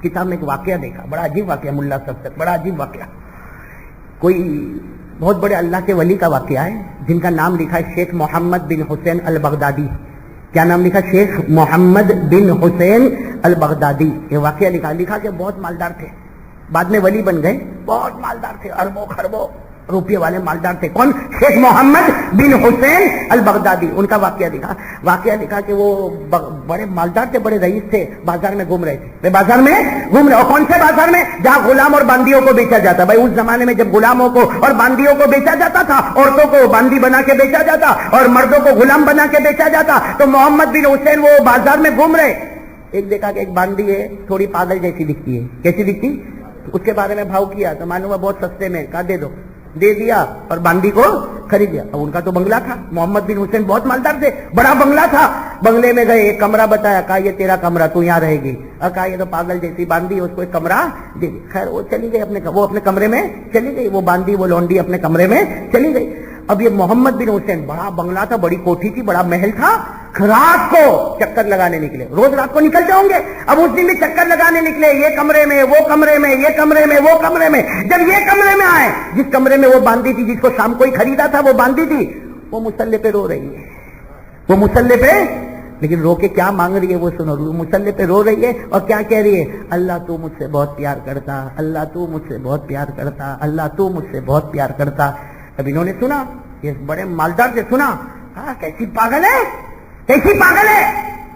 کتاب میں ایک واقعہ دیکھا, بڑا عجیب واقعہ, ملا صاحب تک بڑا عجیب واقعہ. کوئی بہت بڑے اللہ کے ولی کا واقعہ ہے جن کا نام لکھا ہے شیخ محمد بن حسین البغدادی. کیا نام لکھا؟ شیخ محمد بن حسین البغدادی. یہ واقعہ لکھا کہ بہت مالدار تھے, بعد میں ولی بن گئے, بہت مالدار تھے, اربوں خربوں روپے والے مالدار تھے. کون؟ شیخ محمد بن حسین البغدادی. ان کا واقعہ لکھا کہ وہ بڑے مالدار تھے, بڑے رئیس تھے, بازار میں گھوم رہے تھے. بازار میں گھوم رہے, اور کون سے بازار میں؟ جہاں غلام اور باندیوں کو بیچا جاتا. بھائی اس زمانے میں جب غلاموں کو اور باندیوں کو بیچا جاتا تھا, عورتوں کو باندی بنا کے بیچا جاتا اور مردوں کو غلام بنا کے بیچا جاتا, تو محمد بن حسین وہ بازار میں گھوم رہے. ایک دیکھا کہ ایک باندی ہے, تھوڑی پاگل جیسی دکھتی ہے. کیسی دکھتی؟ اس کے بارے میں بھاؤ کیا تو معلوم ہے بہت سستے میں, کہا دے دو, دے دیا اور باندی کو خرید لیا. اب ان کا تو بنگلہ تھا, محمد بن حسین بہت مالدار تھے, بڑا بنگلہ تھا. بنگلے میں گئے, ایک کمرہ بتایا, کہا یہ تیرا کمرہ, تو یہاں رہے گی. اور کہا یہ تو پاگل جیسی باندی, اس کو ایک کمرہ دے دی. خیر وہ چلی گئی, وہ اپنے کمرے میں چلی گئی, وہ باندی وہ لونڈی اپنے کمرے میں چلی گئی. اب یہ محمد بن حسین, بڑا بنگلہ تھا, بڑی کوٹھی تھی, بڑا محل تھا, رات کو چکر لگانے نکلے. روز رات کو نکل جاؤں گے, اب اس دن بھی چکر لگانے نکلے, یہ کمرے میں وہ کمرے میں, یہ کمرے میں وہ کمرے میں. جب یہ کمرے میں آئے, جس کمرے میں وہ باندی تھی, جس کو شام کو ہی خریدا تھا وہ باندی تھی, وہ مصلے پہ رو رہی ہے. وہ مصلے پہ, لیکن رو کے کیا مانگ رہی ہے وہ سنو. مصلے پہ رو رہی ہے اور کیا کہہ رہی ہے؟ اللہ تو مجھ سے بہت پیار کرتا, اللہ تو مجھ سے بہت پیار کرتا, اللہ تو مجھ سے بہت پیار کرتا. اب انہوں نے سنا, یہ بڑے مالدار سے سنا, ہاں کیسی پاگل ہے, کیسی پاگل ہے.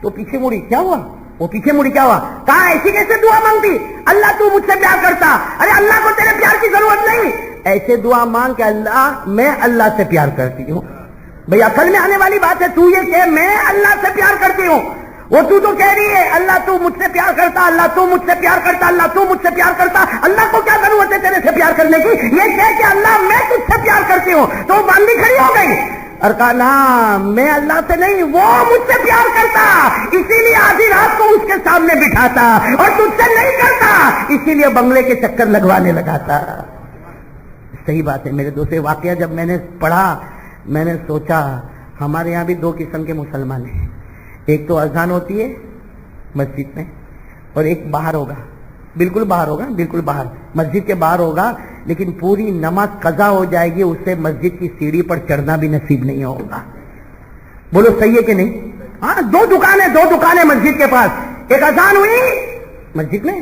تو پیچھے مڑی, کیا ہوا؟ وہ پیچھے مڑی, کیا ہوا؟ کہا ایسی کیسے دعا مانگتی, اللہ تو مجھ سے پیار کرتا. ارے اللہ کو تیرے پیار کی ضرورت نہیں, ایسے دعا مانگ کہ اللہ میں اللہ سے پیار کرتی ہوں. بھئی عقل میں آنے والی بات ہے. تو یہ کہ میں اللہ سے پیار کرتی ہوں, وہ تو کہہ رہی ہے اللہ تو مجھ سے پیار کرتا, اللہ تو مجھ سے پیار کرتا, اللہ تو مجھ سے پیار کرتا. اللہ کو کیا ضرورت ہے تیرے سے پیار کرنے کی؟ یہ کہہ کہ اللہ میں تجھ سے پیار کرتی ہوں. تو وہ باندھی کھڑی ہو گئی اور کہا نا, میں اللہ سے نہیں, وہ مجھ سے پیار کرتا, اسی لیے آدھی رات کو اس کے سامنے بٹھاتا, اور تجھ سے نہیں کرتا, اسی لیے بنگلے کے چکر لگوانے لگا تھا. صحیح بات ہے میرے دوست. واقعہ جب میں نے پڑھا, میں نے سوچا ہمارے یہاں بھی دو قسم کے مسلمان ہیں. ایک تو اذان ہوتی ہے مسجد میں, اور ایک باہر ہوگا, بالکل باہر ہوگا, بالکل باہر, مسجد کے باہر ہوگا, لیکن پوری نماز قضا ہو جائے گی, اسے مسجد کی سیڑھی پر چڑھنا بھی نصیب نہیں ہوگا. بولو صحیح ہے کہ نہیں؟ ہاں, دو دکانیں مسجد کے پاس. ایک اذان ہوئی مسجد میں,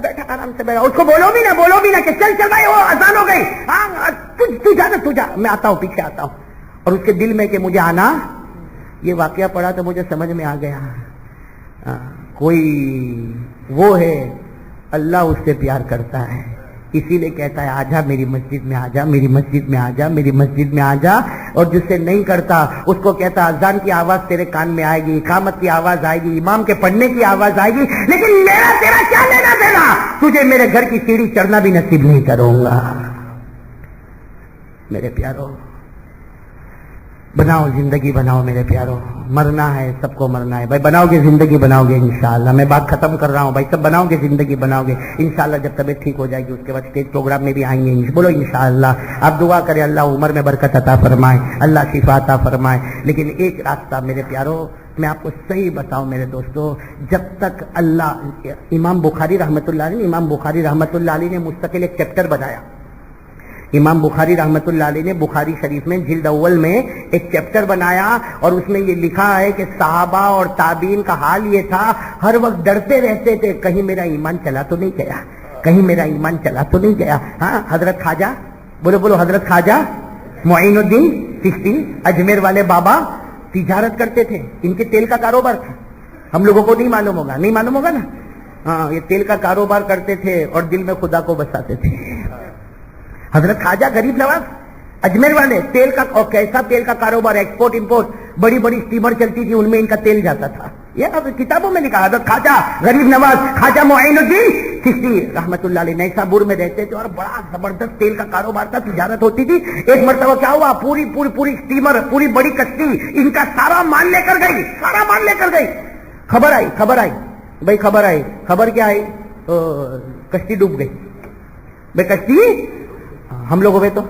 بیٹھا آرام سے بیٹھا, اس کو بولو بھی نہ کہ چل بھائی وہ اذان ہو گئی, ہاں تو جا, میں آتا ہوں, پیچھے آتا ہوں. اور اس کے دل میں کہ مجھے آنا. یہ واقعہ پڑھا تو مجھے سمجھ میں آ گیا, کوئی وہ ہے اللہ اس سے پیار کرتا ہے, اسی لیے کہتا ہے آجا میری مسجد میں, آجا میری مسجد میں, آجا میری مسجد میں آجا. اور جس سے نہیں کرتا اس کو کہتا اذان کی آواز تیرے کان میں آئے گی, اقامت کی آواز آئے گی, امام کے پڑھنے کی آواز آئے گی, لیکن میرا تیرا کیا لینا دینا, تجھے میرے گھر کی سیڑھی چڑھنا بھی نصیب نہیں کروں گا. میرے پیارو, بناؤ زندگی, بناؤ میرے پیارو. مرنا ہے, سب کو مرنا ہے بھائی. بناؤ گے زندگی, بناؤ گے انشاءاللہ. میں بات ختم کر رہا ہوں بھائی, سب بناؤ گے زندگی, بناؤ گے انشاءاللہ. جب طبیعت ٹھیک ہو جائے گی اس کے بعد اسٹیج پروگرام میں بھی آئیں گے. بولو انشاءاللہ. آپ دعا کریں اللہ عمر میں برکت عطا فرمائے, اللہ شفا عطا فرمائے. لیکن ایک راستہ میرے پیارو, میں آپ کو صحیح بتاؤں میرے دوستو, جب تک اللہ, امام بخاری رحمت اللہ علیہ نے مستقل ایک چیپٹر بنایا. امام بخاری رحمت اللہ علیہ نے بخاری شریف میں جلد اول میں ایک چیپٹر بنایا, اور اس میں یہ لکھا ہے کہ صحابہ اور تابعین کا حال یہ تھا, ہر وقت ڈرتے رہتے تھے کہیں میرا ایمان چلا تو نہیں گیا, کہیں میرا ایمان چلا تو نہیں گیا. ہاں, حضرت خواجہ, بولو حضرت خواجہ معین الدین چشتی اجمیر والے بابا تجارت کرتے تھے, ان کے تیل کا کاروبار تھا. ہم لوگوں کو نہیں معلوم ہوگا نا. ہاں, یہ تیل کا کاروبار کرتے تھے اور دل میں خدا کو بساتے تھے. حضرت خواجہ غریب نواز اجمیر والے, تیل کا, اور کیسا تیل کا کاروبار, ایکسپورٹ امپورٹ, بڑی بڑی اسٹیمر چلتی تھی, ان میں ان کا تیل جاتا تھا. یہ کتابوں میں لکھا, حضرت خواجہ غریب نواز خواجہ معین الدین چشتی رحمت اللہ علیہ نیسابور میں رہتے تھے, اور بڑا زبردست تیل کا کاروبار تھا, تجارت ہوتی تھی. ایک مرتبہ کیا ہوا, پوری اسٹیمر, پوری بڑی کشتی ان کا سارا مال لے کر گئی. خبر آئی بھائی, خبر کیا آئی, کشتی ڈوب گئی. بھائی کشتی ہم لوگوں میں تو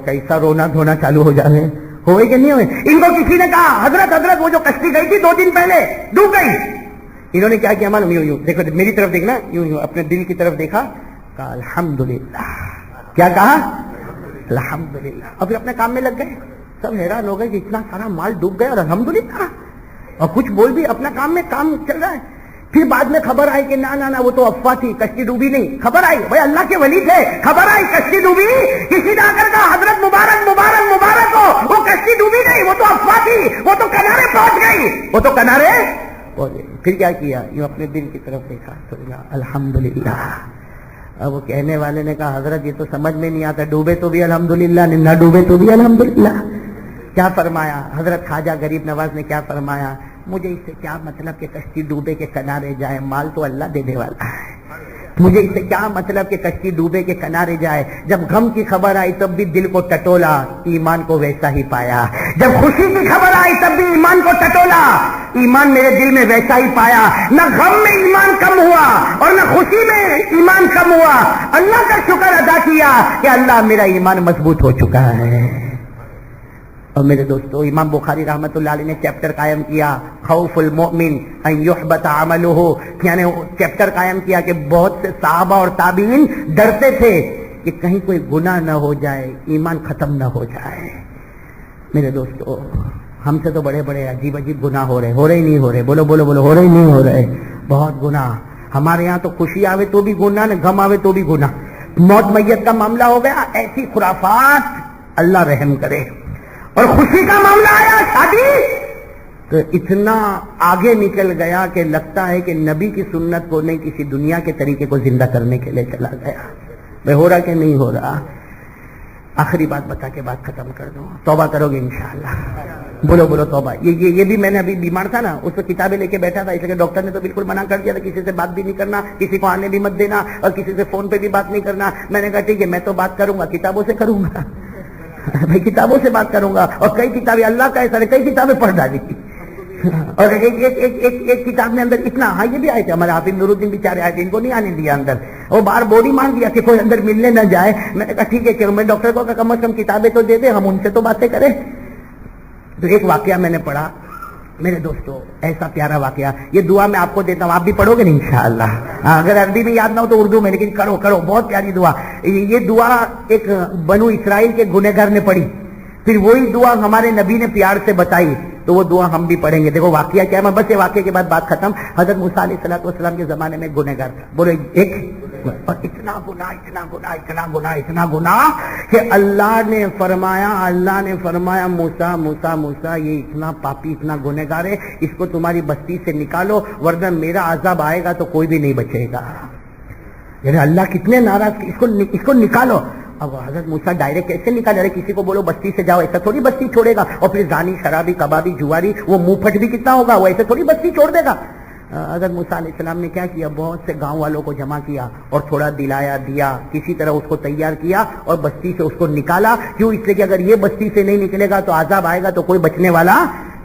کیسا رونا دھونا چالو ہو جانے, ہوئے کہ نہیں ہوئے. ان کو کسی نے کہا حضرت وہ جو کشتی گئی تھی 2 دن پہلے ڈوب گئی. انہوں نے کیا کیا معلوم؟ یوں دیکھو میری طرف دیکھنا، یوں اپنے دل کی طرف دیکھا، کہا الحمدللہ. کیا کہا؟ الحمدللہ. اور پھر اپنے کام میں لگ گئے. سب حیران ہو گئے کہ اتنا سارا مال ڈوب گیا اور الحمدللہ، اور کچھ بول بھی اپنا کام میں کام چل رہا ہے. پھر بعد میں خبر آئی کہ نہ وہ تو افواہ تھی، کشتی ڈوبی نہیں. خبر آئی بھائی اللہ کے ولی تھے، خبر آئی کشتی ڈوبی، کسی نے آ کر کہا حضرت مبارک مبارک مبارک ہو، وہ کشتی ڈوبی نہیں، وہ تو افواہ تھی، وہ تو کنارے پہنچ گئی، وہ تو کنارے پہنچ گئی. پھر کیا کیا؟ یوں اپنے دل کی طرف دیکھا تو الحمدللہ. اب وہ کہنے والے نے کہا حضرت یہ تو سمجھ میں نہیں آتا، ڈوبے تو بھی الحمدللہ، نہ ڈوبے تو بھی الحمدللہ. کیا فرمایا حضرت خواجہ غریب نواز نے؟ کیا فرمایا؟ مجھے اس سے کیا مطلب کہ کشتی ڈوبے کے کنارے جائے، مال تو اللہ دینے والا ہے. مجھے اس سے کیا مطلب کہ کشتی ڈوبے کے کنارے جائے. جب غم کی خبر آئی تب بھی دل کو ٹٹولا، ایمان کو ویسا ہی پایا. جب خوشی کی خبر آئی تب بھی ایمان کو ٹٹولا، ایمان میرے دل میں ویسا ہی پایا. نہ غم میں ایمان کم ہوا اور نہ خوشی میں ایمان کم ہوا. اللہ کا شکر ادا کیا کہ اللہ میرا ایمان مضبوط ہو چکا ہے. اور میرے دوستو امام بخاری رحمۃ اللہ علیہ نے چیپٹر قائم کیا خوف المؤمن ان یحبط عملہ، یعنی چیپٹر قائم کیا کہ بہت سے صحابہ اور تابعین ڈرتے تھے کہ کہیں کوئی گناہ نہ ہو جائے، ایمان ختم نہ ہو جائے. میرے دوستو ہم سے تو بڑے بڑے عجیب عجیب گناہ ہو رہے ہی نہیں ہو رہے. بولو بولو بولو، ہو رہے ہی نہیں ہو رہے. بہت گناہ ہمارے یہاں تو خوشی آوے تو بھی گناہ، نہ غم آوے تو بھی گناہ. موت میت کا معاملہ ہو گیا، ایسی خرافات، اللہ رحم کرے. اور خوشی کا معاملہ آیا، شادی، تو اتنا آگے نکل گیا کہ لگتا ہے کہ نبی کی سنت کو نہیں کسی دنیا کے طریقے کو زندہ کرنے کے لیے چلا گیا. بھائی ہو رہا کہ نہیں ہو رہا؟ آخری بات بتا کے بات ختم کر دوں. توبہ کرو گے انشاءاللہ؟ بولو بولو توبہ. یہ بھی میں نے ابھی بیمار تھا نا، اس کو کتابیں لے کے بیٹھا تھا، اس لیے ڈاکٹر نے تو بالکل منع کر دیا تھا کسی سے بات بھی نہیں کرنا، کسی کو آنے بھی مت دینا، اور کسی سے فون پہ بھی بات نہیں کرنا. میں نے کہا ٹھیک ہے میں تو بات کروں گا، کتابوں سے کروں گا. بھائی کتابوں سے بات کروں گا. اور کئی کتابیں اللہ کا ایسا ہے، کئی کتابیں پڑھ ڈالی. اور ایک کتاب میں اندر اتنا، ہاں یہ بھی آئے تھے ہمارے حافظ نور الدین بیچارے آئے تھے، ان کو نہیں آنے دیا اندر، وہ باہر بوری مان دیا کہ کوئی اندر ملنے نہ جائے. میں نے کہا ٹھیک ہے کہ میں ڈاکٹر کو کم از کم کتابیں تو دے دیں، ہم ان سے تو باتیں کریں. تو ایک واقعہ میں نے پڑھا میرے دوستو، ایسا پیارا واقعہ. یہ دعا میں آپ کو دیتا ہوں، آپ بھی پڑھو گے نا انشاءاللہ. اگر عربی میں یاد نہ ہو تو اردو میں، لیکن کرو بہت پیاری دعا. یہ دعا ایک بنو اسرائیل کے گنہگار نے پڑھی، پھر وہی دعا ہمارے نبی نے پیار سے بتائی، تو وہ دعا ہم بھی پڑھیں گے. دیکھو واقعہ کیا ہے، میں بس یہ واقعے کے بعد بات ختم. حضرت موسیٰ علیہ الصلوۃ والسلام کے زمانے میں گنہگار تھا. بولو ایک، اور اتنا گناہ کہ اللہ نے فرمایا موسیٰ یہ اتنا پاپی، اتنا گنہگار ہے، اس کو تمہاری بستی سے نکالو ورنہ میرا عذاب آئے گا تو کوئی بھی نہیں بچے گا. یعنی اللہ کتنے ناراض، اس کو نکالو. اب حضرت موسیٰ ڈائریکٹ کیسے نکالے؟ ارے کسی کو بولو بستی سے جاؤ، ایسا تھوڑی بستی چھوڑے گا. اور پھر زانی، شرابی، کبابی، جواری، وہ منہ پھٹ بھی کتنا ہوگا، وہ ایسے تھوڑی بستی چھوڑ دے گا. حضرت موسیٰ علیہ السلام نے کیا کیا؟ بہت سے گاؤں والوں کو جمع کیا اور تھوڑا دلایا دیا، کسی طرح اس کو تیار کیا اور بستی سے اس کو نکالا. کیوں؟ اس لیے کہ اگر یہ بستی سے نہیں نکلے گا تو عذاب آئے گا تو کوئی بچنے والا.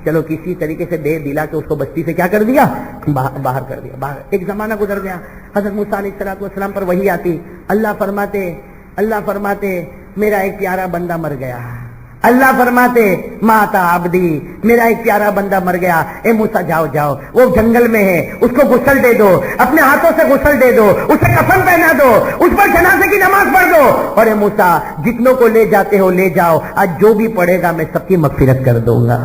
چلو کسی طریقے سے دے دلا کے اس کو بستی سے کیا کر دیا؟ باہر کر دیا. باہر ایک زمانہ گزر گیا. حضرت موسیٰ علیہ السلام پر وحی آتی، اللہ فرماتے میرا ایک پیارا بندہ مر گیا. اللہ فرماتے ماتا عبدی، میرا ایک پیارا بندہ مر گیا. اے موسیٰ جاؤ، وہ جنگل میں ہے، اس کو غسل دے دو، اپنے ہاتھوں سے غسل دے دو، اسے کفن پہنا دو، اس پر جنازے کی نماز پڑھ دو. اور اے موسیٰ جتنوں کو لے جاتے ہو لے جاؤ، آج جو بھی پڑھے گا میں سب کی مغفرت کر دوں گا.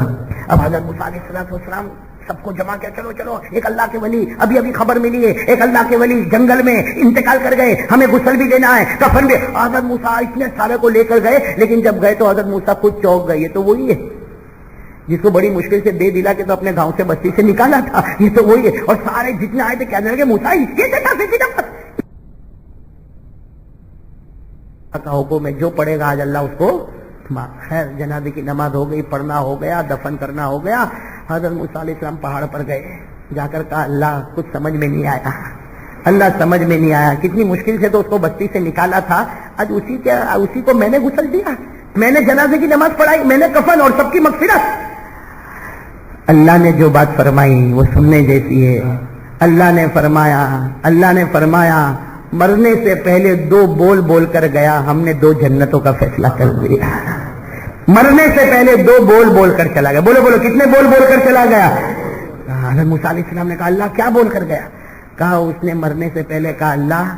اب حضرت موسیٰ علیہ السلام سب کو جمع کیا، چلو ایک اللہ کے ولی، ابھی خبر ملی ہے، ایک اللہ کے ولی جنگل میں انتقال کر گئے، ہمیں غسل بھی دینا ہے، کفن بھی. حضرت موسیٰ اتنے سارے کو لے کر گئے، لیکن جب گئے تو حضرت موسیٰ خود چوک گئے. یہ تو وہی ہے جس کو بڑی مشکل سے دے دلا کے تو اپنے گاؤں سے بستی سے نکالا تھا، یہ تو وہی ہے. اور سارے جتنے آئے تھے کہنے لگے موسیٰ اس کے کا حکم ہے، جو پڑھے گا آج اللہ اس کو. خیر جنازے کی نماز ہو گئی، پڑھنا ہو گیا، دفن کرنا ہو گیا. حضرت موسیٰ علیہ السلام پہاڑ پر گئے، جا کر کہا اللہ کچھ سمجھ میں نہیں آیا، کتنی مشکل سے تو اس کو بستی سے نکالا تھا، آج اسی کو میں نے غسل دیا، میں نے جنازے کی نماز پڑھائی، میں نے کفن اور سب کی مغفرت. اللہ نے جو بات فرمائی وہ سننے جیسی ہے. اللہ نے فرمایا مرنے سے پہلے 2 بول کر گیا، ہم نے 2 جنتوں کا فیصلہ کر دیا. مرنے سے پہلے 2 بول کر چلا گیا. بولو کتنے بول کر چلا گیا؟ حضرت موسیٰ علیہ السلام نے کہا اللہ کیا بول کر گیا؟ کہا اس نے مرنے سے پہلے کہا اللہ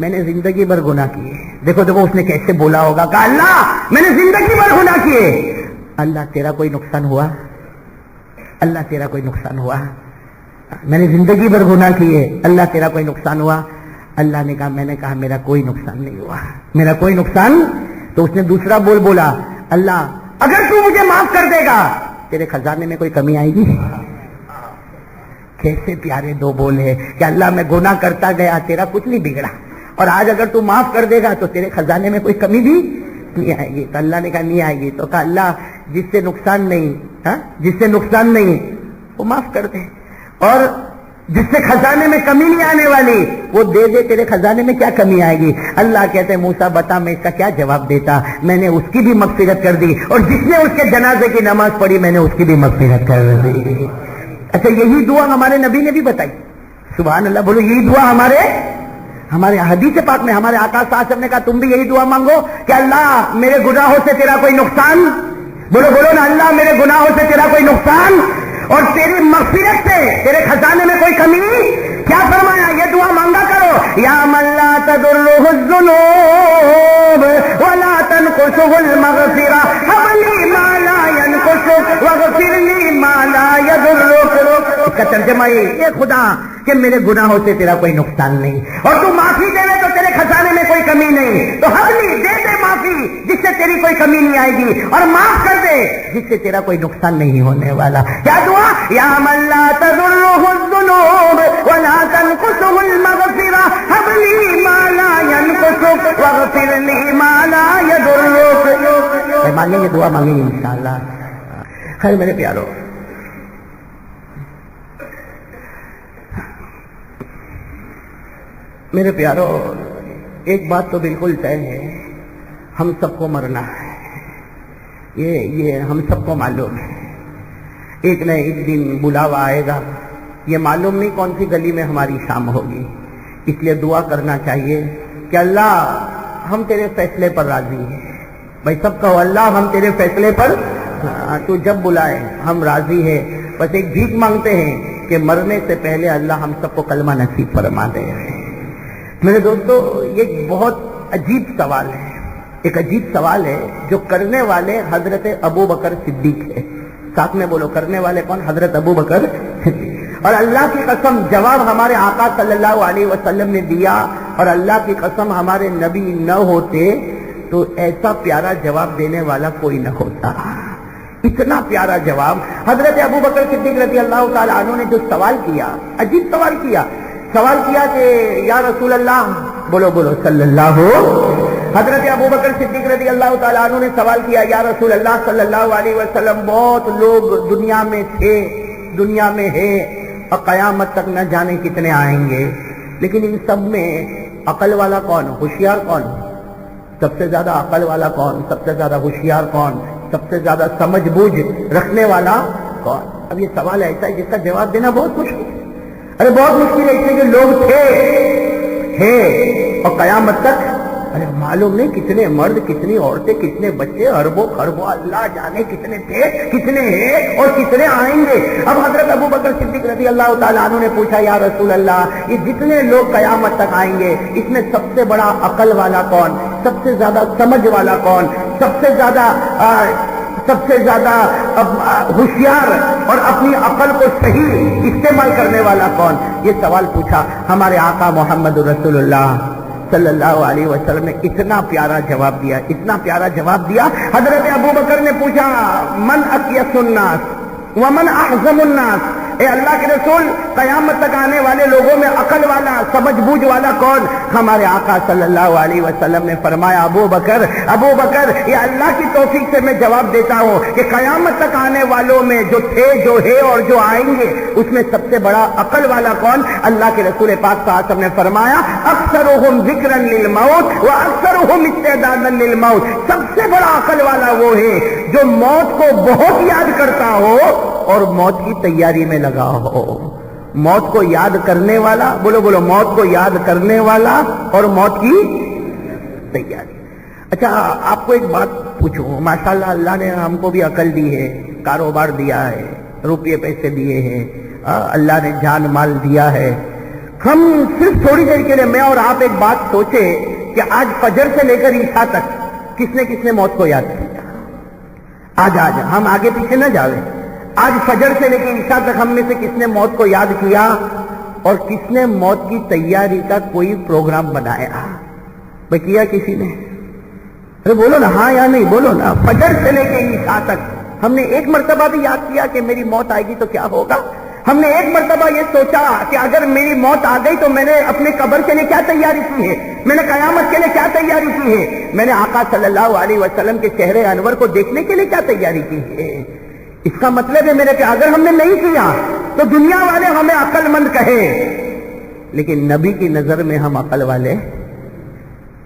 میں نے زندگی بھر گناہ کیے. دیکھو دیکھو اس نے کیسے بولا ہوگا, کہا اللہ میں نے زندگی بھر گناہ کیے. اللہ تیرا کوئی نقصان ہوا؟ اللہ تیرا کوئی نقصان ہوا؟ میں نے زندگی بھر گناہ کیے, اللہ تیرا کوئی نقصان ہوا؟ اللہ نے کہا میں نے کہا میرا کوئی نقصان نہیں ہوا, میرا کوئی نقصان. تو اس نے دوسرا بولا اللہ اگر تو مجھے معاف کر دے گا تیرے خزانے میں کوئی کمی آئے گی؟ کیسے پیارے دو بول ہے کہ اللہ میں گناہ کرتا گیا تیرا کچھ نہیں بگڑا, اور آج اگر تو معاف کر دے گا تو تیرے خزانے میں کوئی کمی بھی نہیں آئے گی. تو اللہ نے کہا نہیں آئے گی. تو کہا اللہ جس سے نقصان نہیں, جس سے نقصان نہیں وہ معاف کر دے, اور جس سے خزانے میں کمی نہیں آنے والی وہ دے دے, تیرے خزانے میں کیا کمی آئے گی؟ اللہ کہتے ہیں موسیٰ بتا میں اس کا کیا جواب دیتا, میں نے اس کی بھی مغفرت کر دی, اور جس نے اس کے جنازے کی نماز پڑھی میں نے اس کی بھی مغفرت کر دی. اچھا یہی دعا ہمارے نبی نے بھی بتائی, سبحان اللہ بولو. یہی دعا ہمارے حدیث پاک میں ہمارے آقا صلی اللہ علیہ وسلم نے کہا تم بھی یہی دعا مانگو کہ اللہ میرے گناہوں سے تیرا کوئی نقصان, بولو بولو نا, اللہ میرے گناہوں سے تیرا کوئی نقصان اور تیری مغفرت سے تیرے خزانے میں کوئی کمی. کیا فرمایا؟ یہ دعا مانگا کرو, یا من لا تضرہ الذنوب ولا تنقصہ المغفرہ ہب لی ما لا ینقصک واغفر لی ما لا یضرک. اس کا ترجمہ یہ خدا کہ میرے گناہوں سے تیرا کوئی نقصان نہیں, اور تو معافی دے تو تیرے خزانے میں کوئی کمی نہیں, تو ہب لی دے دے معافی جس سے تیری کوئی کمی نہیں آئے گی, اور معاف کر دے جس سے تیرا کوئی نقصان نہیں ہونے والا. کیا دعا؟ یا من لا تضرہ الذنوب ولا تنقصہ المغفرہ ہب لی ما لا ینقصک واغفر لی ما لا یضرک. مانگیں گے دعا مانگیں گے انشاءاللہ. خیر میرے پیارو, میرے پیارو ایک بات تو بالکل طے ہے, ہم سب کو مرنا ہے, یہ ہم سب کو معلوم ہے. ایک نہ ایک دن بلاوا آئے گا, یہ معلوم نہیں کون سی گلی میں ہماری شام ہوگی. اس لیے دعا کرنا چاہیے کہ اللہ ہم تیرے فیصلے پر راضی ہیں. بھائی سب کہو اللہ ہم تیرے فیصلے پر, تو جب بلائے ہم راضی ہیں. بس ایک بھیک مانگتے ہیں کہ مرنے سے پہلے اللہ ہم سب کو کلمہ نصیب فرما دے. میرے دوستو یہ ایک بہت عجیب سوال ہے, ایک عجیب سوال ہے جو کرنے والے حضرت ابو بکر صدیق ہے. ساتھ میں بولو, کرنے والے کون؟ حضرت ابو بکر صدیق. اور اللہ کی قسم جواب ہمارے آقا صلی اللہ علیہ وسلم نے دیا, اور اللہ کی قسم ہمارے نبی نہ ہوتے تو ایسا پیارا جواب دینے والا کوئی نہ ہوتا. اتنا پیارا جواب حضرت ابو بکر صدیق رضی اللہ تعالیٰ عنہ نے جو سوال کیا, عجیب سوال کیا کہ یا رسول اللہ, بولو بولو صلی اللہ. حضرت ابو بکر صدیق رضی اللہ تعالیٰ عنہ نے سوال کیا یا رسول اللہ صلی اللہ علیہ وسلم, بہت لوگ دنیا میں تھے, دنیا میں ہے, اور قیامت تک نہ جانے کتنے آئیں گے, لیکن ان سب میں عقل والا کون, ہوشیار کون, سب سے زیادہ عقل والا کون, سب سے زیادہ ہوشیار کون, سب سے زیادہ سمجھ بوجھ رکھنے والا کون؟ اب یہ سوال ایسا ہے جس کا جواب دینا بہت مشکل ہے. ارے بہت مشکل ہے, اس لیے کہ لوگ تھے اور قیامت تک ارے معلوم نہیں کتنے مرد, کتنی عورتیں, کتنے بچے, اربوں خربوں, اللہ جانے کتنے تھے, کتنے ہیں اور کتنے آئیں گے. اب حضرت ابو بکر صدیق رضی اللہ تعالیٰ عنہ نے پوچھا یا رسول اللہ یہ جتنے لوگ قیامت تک آئیں گے اس میں سب سے بڑا عقل والا کون, سب سے زیادہ سمجھ والا کون, سب سے زیادہ ہوشیار اور اپنی عقل کو صحیح استعمال کرنے والا کون؟ یہ سوال پوچھا ہمارے آقا محمد رسول اللہ صلی اللہ علیہ وسلم نے. اتنا پیارا جواب دیا, اتنا پیارا جواب دیا. حضرت ابو بکر نے پوچھا من اکیس الناس ومن احزم الناس, اے اللہ کے رسول قیامت تک آنے والے لوگوں میں عقل والا, سمجھ بوجھ والا کون؟ ہمارے آقا صلی اللہ علیہ وسلم نے فرمایا ابو بکر یہ اللہ کی توفیق سے میں جواب دیتا ہوں کہ قیامت تک آنے والوں میں جو تھے, جو ہے اور جو آئیں گے اس میں سب سے بڑا عقل والا کون؟ اللہ کے رسول پاک صلی اللہ علیہ وسلم نے فرمایا اکثرهم ذکرا للموت واکثرهم استعدادا للموت. سب سے بڑا عقل والا وہ ہے جو موت کو بہت یاد کرتا ہو اور موت کی تیاری میں لگا ہو. موت کو یاد کرنے والا, بولو بولو, موت کو یاد کرنے والا اور موت کی تیاری. اچھا آپ کو ایک بات پوچھوں, ماشاءاللہ اللہ نے ہم کو بھی عقل دی ہے, کاروبار دیا ہے, روپیے پیسے دیے ہیں, اللہ نے جان مال دیا ہے. ہم صرف تھوڑی دیر کے لیے میں اور آپ ایک بات سوچے کہ آج فجر سے لے کر عشاء تک کس نے موت کو یاد کیا؟ آج ہم آگے پیچھے نہ جاویں. آج فجر سے لے کر عشاء تک ہم میں سے کس نے موت کو یاد کیا اور کس نے موت کی تیاری کا کوئی پروگرام بنایا؟ بھائی کیا کسی نے؟ ارے بولو نا ہاں یا نہیں، بولو نا. فجر سے لے کے عشاء تک ہم نے ایک مرتبہ بھی یاد کیا کہ میری موت آئے گی تو کیا ہوگا؟ ہم نے ایک مرتبہ یہ سوچا کہ اگر میری موت آ گئی تو میں نے اپنے قبر کے لیے کیا تیاری کی ہے، میں نے قیامت کے لیے کیا تیاری کی ہے، میں نے آقا صلی اللہ علیہ وسلم کے چہرے انور کو دیکھنے کے لیے کیا تیاری کی ہے؟ اس کا مطلب ہے میرے کہ اگر ہم نے نہیں کیا تو دنیا والے ہمیں عقل مند کہے، لیکن نبی کی نظر میں ہم عقل والے.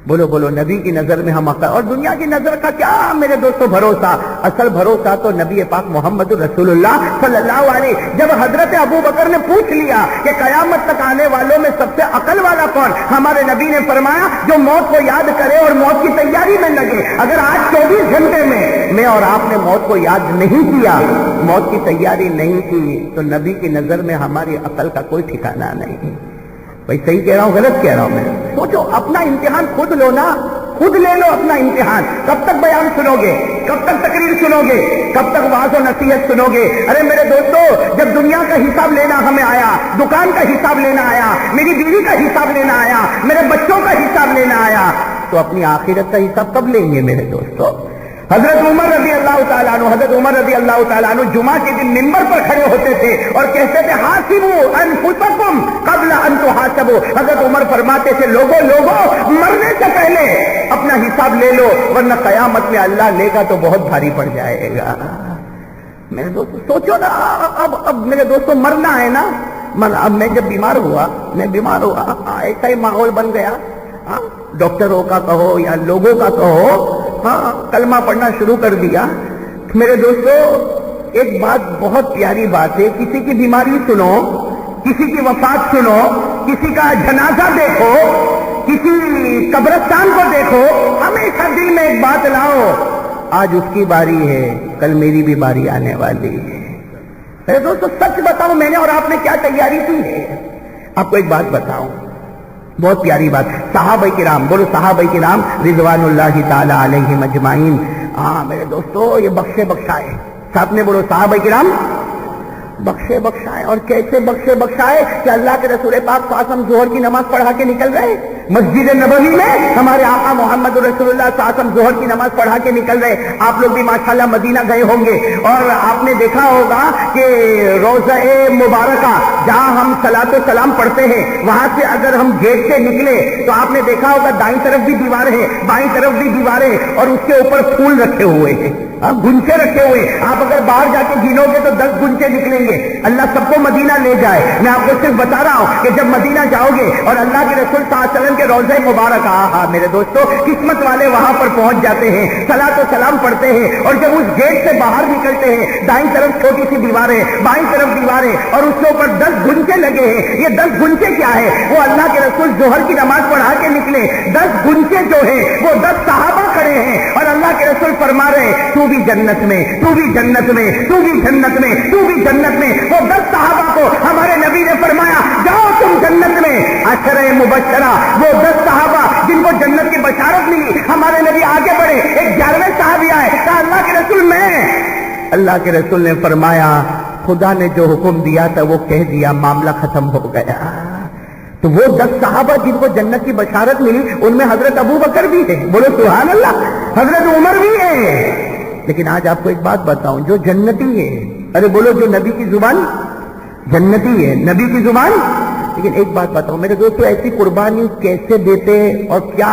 بولو نبی کی نظر میں ہم عقل، اور دنیا کی نظر کا کیا میرے دوستو بھروسہ؟ اصل بھروسہ تو نبی پاک محمد رسول اللہ صلی اللہ علیہ. جب حضرت ابو بکر نے پوچھ لیا کہ قیامت تک آنے والوں میں سب سے عقل والا کون، ہمارے نبی نے فرمایا جو موت کو یاد کرے اور موت کی تیاری میں لگے. اگر آج 24 گھنٹے میں اور آپ نے موت کو یاد نہیں کیا، موت کی تیاری نہیں کی، تو نبی کی نظر میں ہماری عقل کا کوئی ٹھکانہ نہیں. بھائی صحیح کہہ رہا ہوں غلط کہہ رہا ہوں میں؟ سوچو، اپنا امتحان خود لو نا، خود لے لو اپنا امتحان. کب تک بیان سنو گے؟ کب تک تقریر سنو گے؟ کب تک وعظ و نصیحت سنو گے؟ ارے میرے دوستو، جب دنیا کا حساب لینا ہمیں آیا، دکان کا حساب لینا آیا، میری بیوی کا حساب لینا آیا، میرے بچوں کا حساب لینا آیا، تو اپنی آخرت کا حساب کب لیں گے میرے دوستو؟ حضرت عمر رضی اللہ تعالیٰ عنہ جمعہ کے دن منبر پر کھڑے ہوتے تھے اور کہتے تھے حاسبوا انفسکم قبل ان تحاسبوا. حضرت عمر فرماتے تھے لوگوں مرنے سے پہلے اپنا حساب لے لو، ورنہ قیامت میں اللہ لے گا تو بہت بھاری پڑ جائے گا. میرے دوستو سوچو نا، اب میرے دوستو مرنا ہے نا. اب میں جب بیمار ہوا ایسا ہی ماحول بن گیا، ڈاکٹروں کا کہو یا لوگوں کا کہو، کلمہ پڑھنا شروع کر دیا. میرے دوستو ایک بات بہت پیاری بات ہے، کسی کی بیماری سنو، کسی کی وفات سنو، کسی کا جنازہ دیکھو، کسی قبرستان کو دیکھو، ہمیشہ دل میں ایک بات لاؤ، آج اس کی باری ہے، کل میری بھی باری آنے والی ہے. میرے دوستو سچ بتاؤ، میں نے اور آپ نے کیا تیاری کی ہے؟ آپ کو ایک بات بتاؤں، بہت پیاری بات. صحابہ کرام، بولو صحابہ کرام رضوان اللہ تعالی علیہم اجمعین. میرے دوستو یہ بخشے بخشائے، ساتھ میں بولو صحابہ کرام بخشے بخشائے. اور کیسے بخشے بخشائے کہ اللہ کے رسول پاک صلی اللہ علیہ وسلم ظہر کی نماز پڑھا کے نکل گئے مسجد نبوی میں. ہمارے آقا محمد رسول اللہ صلی اللہ علیہ وسلم ظہر کی نماز پڑھا کے نکل گئے. آپ لوگ بھی ماشاءاللہ مدینہ گئے ہوں گے اور آپ نے دیکھا ہوگا کہ روضہ مبارکہ جہاں ہم صلاۃ و سلام پڑھتے ہیں، وہاں سے اگر ہم گیٹ سے نکلے تو آپ نے دیکھا ہوگا دائیں طرف بھی دیوار ہے، بائیں طرف بھی دیوار ہے، اور اس کے اوپر پھول رکھے ہوئے ہیں، گنچے رکھے ہوئے. آپ اگر باہر جا کے گنو گے تو 10 گنچے نکلیں گے. اللہ سب کو مدینہ لے جائے. میں آپ کو صرف بتا رہا ہوں کہ جب مدینہ جاؤ گے اور اللہ کے رسول صلی اللہ علیہ وسلم کے روضہ مبارک، میرے دوستو قسمت والے وہاں پر پہنچ جاتے ہیں، صلاۃ و سلام پڑھتے ہیں، اور جب اس گیٹ سے باہر نکلتے ہیں دائیں طرف چھوٹی سی دیوار ہے، بائیں طرف دیوار ہے، اور اس کے اوپر 10 گنچے لگے ہیں. یہ 10 گنچے کیا ہے؟ وہ اللہ کے رسول ظہر کی نماز پڑھا کے نکلے. 10 گنچے جو ہے وہ 10 صحابہ کھڑے ہیں اور اللہ کے رسول فرما رہے تو بھی جنت میں، تو بھی جنت میں، تو بھی جنت میں، تو بھی جنت میں. وہ 10 صحابہ کو ہمارے نبی نے فرمایا جاؤ تم جنت میں. عشرہ مبشرہ، وہ 10 صحابہ جن کو جنت کی بشارت ملی. ہمارے نبی آگے بڑھے، ایک 11ویں صحابی آئے، کہا اللہ کے رسول میں. اللہ کے رسول نے فرمایا خدا نے جو حکم دیا تھا وہ کہہ دیا، معاملہ ختم ہو گیا. تو وہ 10 صحابہ جن کو جنت کی بشارت ملی ان میں حضرت ابو بکر بھی ہے، بولو سبحان اللہ، حضرت عمر بھی ہے. لیکن آج آپ کو ایک بات بتاؤں، جو جنتی ہے، ارے بولو جو نبی کی زبان جنتی ہے، نبی کی زبان. لیکن ایک بات بتاؤں میرے دوستو، ایسی قربانی کیسے دیتے اور کیا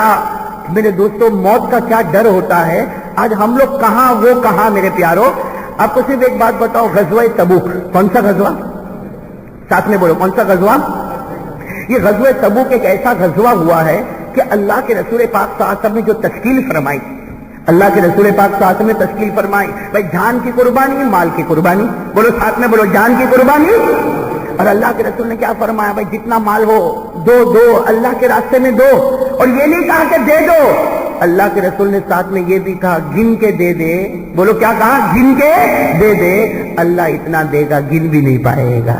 میرے دوستو موت کا کیا ڈر ہوتا ہے. آج ہم لوگ کہاں وہ کہاں. میرے پیارو آپ کو صرف ایک بات بتاؤ، غزوہ تبوک کون سا غزوہ؟ ساتھ میں بولو کون سا غزوہ؟ یہ غزوہ تبوک ایک ایسا غزوہ ہوا ہے کہ اللہ کے رسول پاک صلی اللہ علیہ وسلم نے جو تشکیل فرمائی، اللہ کے رسول پاک صلی اللہ علیہ وسلم نے تشکیل فرمائی، بھائی جان کی قربانی، مال کی قربانی، بولو ساتھ میں بولو جان کی قربانی. اور اللہ کے رسول نے کیا فرمایا؟ بھائی جتنا مال ہو دو اللہ کے راستے میں دو. اور یہ نہیں کہا کہ دے دو، اللہ کے رسول نے ساتھ میں یہ بھی کہا گن کے دے دے. بولو کیا کہا؟ گن کے دے دے. اللہ اتنا دے گا گن بھی نہیں پائے گا.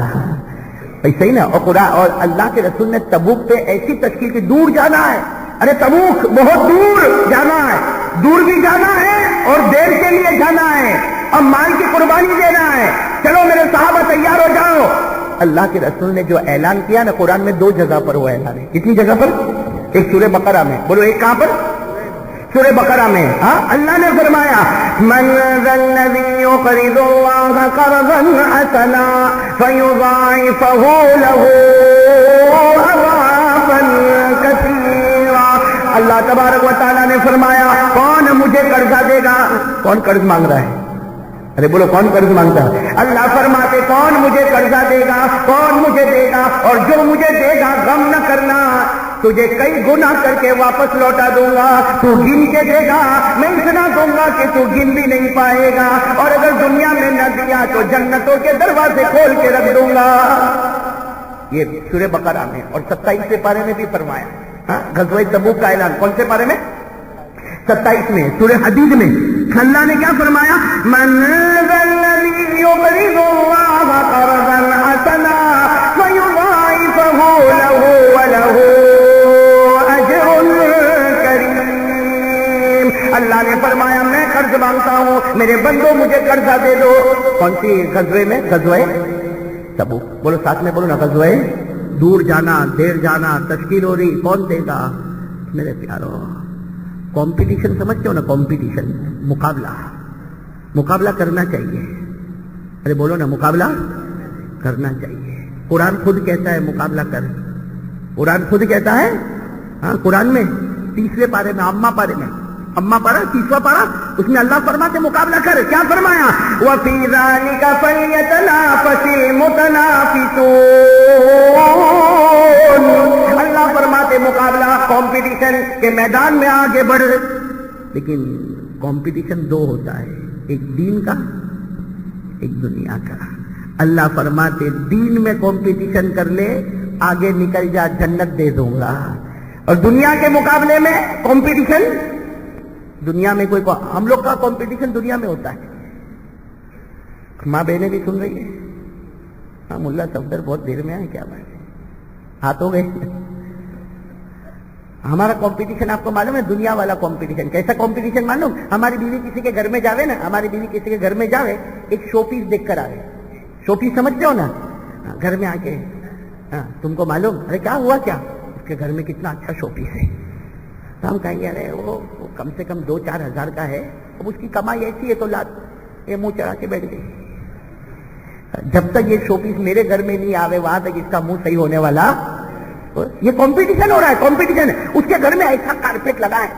ایسا ہی نا. اور قرآن اور اللہ کے رسول نے تبوک پہ ایسی تشکیل کی دور جانا ہے. ارے تبوک بہت دور جانا ہے, دور بھی جانا ہے اور دیر کے لیے جانا ہے, اور مال کی قربانی دینا ہے. چلو میرے صحابہ تیار ہو جاؤ. اللہ کے رسول نے جو اعلان کیا نا قرآن میں 2 جگہ پر وہ اعلان ہے. کتنی جگہ پر؟ ایک سورہ بقرہ میں, بولو ایک کہاں پر؟ سورہ بقرہ میں. ہاں اللہ نے فرمایا من ذا الذی یقرض اللہ قرضا حسنا فیضاعفہ لہ اضعافا کثیرا. اللہ تبارک و تعالیٰ نے فرمایا کون مجھے قرضہ دے گا؟ کون قرض مانگ رہا ہے؟ ارے بولو کون قرض مانگتا ہے؟ اللہ فرماتے کون مجھے قرضہ دے گا, کون مجھے دے گا, اور جو مجھے دے گا غم نہ کرنا, تجھے کئی گنا کر کے واپس لوٹا دوں گا. تو گن کے دے گا, میں اتنا دوں گا کہ تو گن بھی نہیں پائے گا, اور اگر دنیا میں نہ دیا تو جنتوں کے دروازے کھول کے رکھ دوں گا. یہ سورہ بقرہ میں. اور 27ویں پارے میں بھی فرمایا. ہاں غزوہ تبوک کا اعلان کون سے پارے میں؟ 27 میں. سورہ حدید میں اللہ نے کیا فرمایا؟ من ذا الذی یقرض اللہ قرضا حسنا فیضاعفہ لہ ولہ اجر کریم. اللہ نے فرمایا میں قرض مانگتا ہوں, میرے بندوں مجھے قرضہ دے دو. کون سی غزوے میں؟ غزوہ تبوک. بولو ساتھ میں بولو نا, غزوہ دور جانا, دیر جانا, تشکیل ہو رہی, کون دے گا؟ میرے پیارو کمپٹیشن سمجھتے ہو نا, کمپٹیشن مقابلہ, مقابلہ کرنا چاہیے. ارے بولو نا مقابلہ کرنا چاہیے. قرآن خود کہتا ہے مقابلہ کر. قرآن خود کہتا ہے. ہاں قرآن میں 30ویں پارے میں اما پارے میں, اما پارا 30واں پارا, اس میں اللہ فرماتے مقابلہ کر. کیا فرمایا؟ وَفِي ذَلِكَ فَلْيَتَنَافَسِ الْمُتَنَافِسُونَ. اللہ فرماتے مقابلہ, کمپٹیشن کے میدان میں آگے بڑھ. لیکن کمپٹیشن 2 ہوتا ہے, ایک دین کا, ایک دنیا کا. اللہ فرماتے دین میں کمپٹیشن کر لے, آگے نکل جا, جنت دے دوں گا. اور دنیا کے مقابلے میں کمپٹیشن دنیا میں کوئی ہم لوگ کا کمپٹیشن دنیا میں ہوتا ہے. ماں بہنیں بھی سن رہی ہے. ہاں ملا صفدر بہت دیر میں آئے, کیا بات ہے, ہاتھ ہو گئے. ہمارا کمپٹیشن آپ کو معلوم ہے, دنیا والا کمپٹیشن. کیسا کمپٹیشن معلوم؟ ہماری بیوی کسی کے گھر میں جاوے نا, ہماری بیوی کسی کے گھر میں جاوے, ایک شو پیس دیکھ کر آئے. شو پیس سمجھتے ہو نا, گھر میں آ کے ہاں تم کو معلوم, ارے کیا ہوا, کیا اس کے گھر میں کتنا اچھا شو پیس ہے. تو ہم کہیں گے ارے وہ کم سے کم 2-4 ہزار کا ہے, اب اس کی کمائی ایسی ہے تو لات یہ منہ چڑھا کے بیٹھ گئی. جب تک یہ شو پیس میرے گھر میں نہیں آوے وہاں تک اس کا منہ صحیح ہونے والا. یہ کمپٹیشن ہو رہا ہے, کمپٹیشن. اس کے گھر میں ایسا کارپیٹ لگا ہے,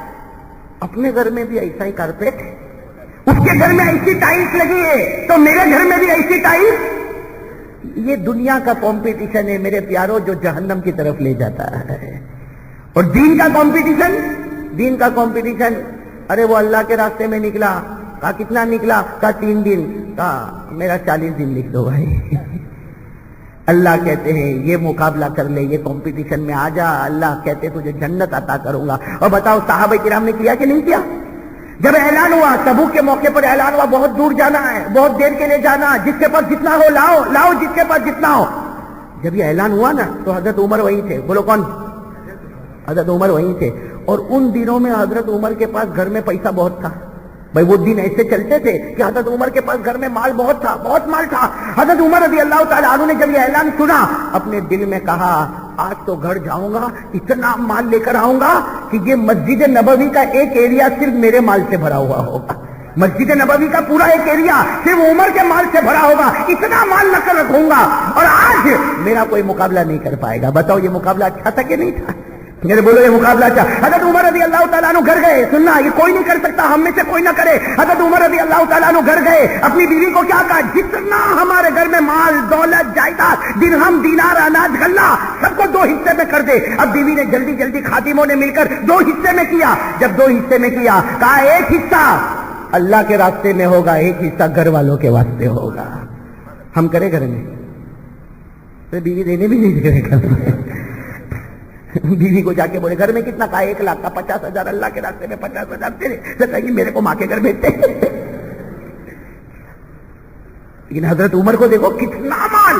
اپنے گھر میں بھی ایسا ہی کارپیٹ. اس کے گھر میں ایسی ٹائلس لگی ہے تو میرے گھر میں بھی ایسی ٹائلس. یہ دنیا کا کمپٹیشن ہے میرے پیاروں, جو جہنم کی طرف لے جاتا ہے. اور دین کا کمپٹیشن, دین کا کمپٹیشن, ارے وہ اللہ کے راستے میں نکلا, کہا کتنا نکلا, کہا 3 دن, کہا میرا 40 دن لکھ دو بھائی. اللہ کہتے ہیں یہ مقابلہ کر لے, یہ کمپٹیشن میں آ جا. اللہ کہتے ہیں تجھے جنت عطا کروں گا. اور بتاؤ صحابہ کرام نے کیا کہ نہیں کیا؟ جب اعلان ہوا, تبوک کے موقع پر اعلان ہوا بہت دور جانا ہے, بہت دیر کے لیے جانا, جس کے پاس جتنا ہو لاؤ, لاؤ جس کے پاس جتنا ہو. جب یہ اعلان ہوا نا تو حضرت عمر وہیں تھے. بولو کون؟ حضرت عمر وہیں تھے. اور ان دنوں میں حضرت عمر کے پاس گھر میں پیسہ بہت تھا. بھائی وہ دن ایسے چلتے تھے کہ حضرت عمر کے پاس گھر میں مال بہت تھا, بہت مال تھا. حضرت عمر رضی اللہ تعالیٰ عنہ نے جب یہ اعلان سنا, اپنے دل میں کہا آج تو گھر جاؤں گا, اتنا مال لے کر آؤں گا کہ یہ مسجد نبوی کا ایک ایریا صرف میرے مال سے بھرا ہوا ہوگا. مسجد نبوی کا پورا ایک ایریا صرف عمر کے مال سے بھرا ہوگا, اتنا مال نہ کر رکھوں گا, اور آج میرا کوئی مقابلہ نہیں کر پائے گا. بتاؤ یہ مقابلہ اچھا تھا کہ نہیں تھا؟ میرے بولو یہ مقابلہ اچھا. حضرت عمر رضی اللہ تعالیٰ عنہ گھر گئے, سننا یہ کوئی نہیں کر سکتا, ہم میں سے کوئی نہ کرے. حضرت عمر رضی اللہ تعالیٰ عنہ گھر گئے, اپنی بیوی کو کیا کہا, جتنا ہمارے گھر میں مال دولت جائیداد درہم دینار اناج غلہ سب کو 2 حصے میں کر دے. اب بیوی نے جلدی جلدی خادموں نے مل کر 2 حصے میں کیا. جب 2 حصے میں کیا, کہا ایک حصہ اللہ کے راستے میں ہوگا, ایک حصہ گھر والوں کے واسطے ہوگا. ہم کرے گھر میں, تو بیوی دینے بھی نہیں کرے گا. بیوی کو جا کے بولے گھر میں کتنا, کہا 1 لاکھ کا, 50,000 اللہ کے راستے میں, 50,000 تیرے. کہیں میرے کو ماں کے گھر بھیجتے. لیکن حضرت عمر کو دیکھو کتنا مال,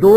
2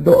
2।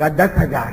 10,000।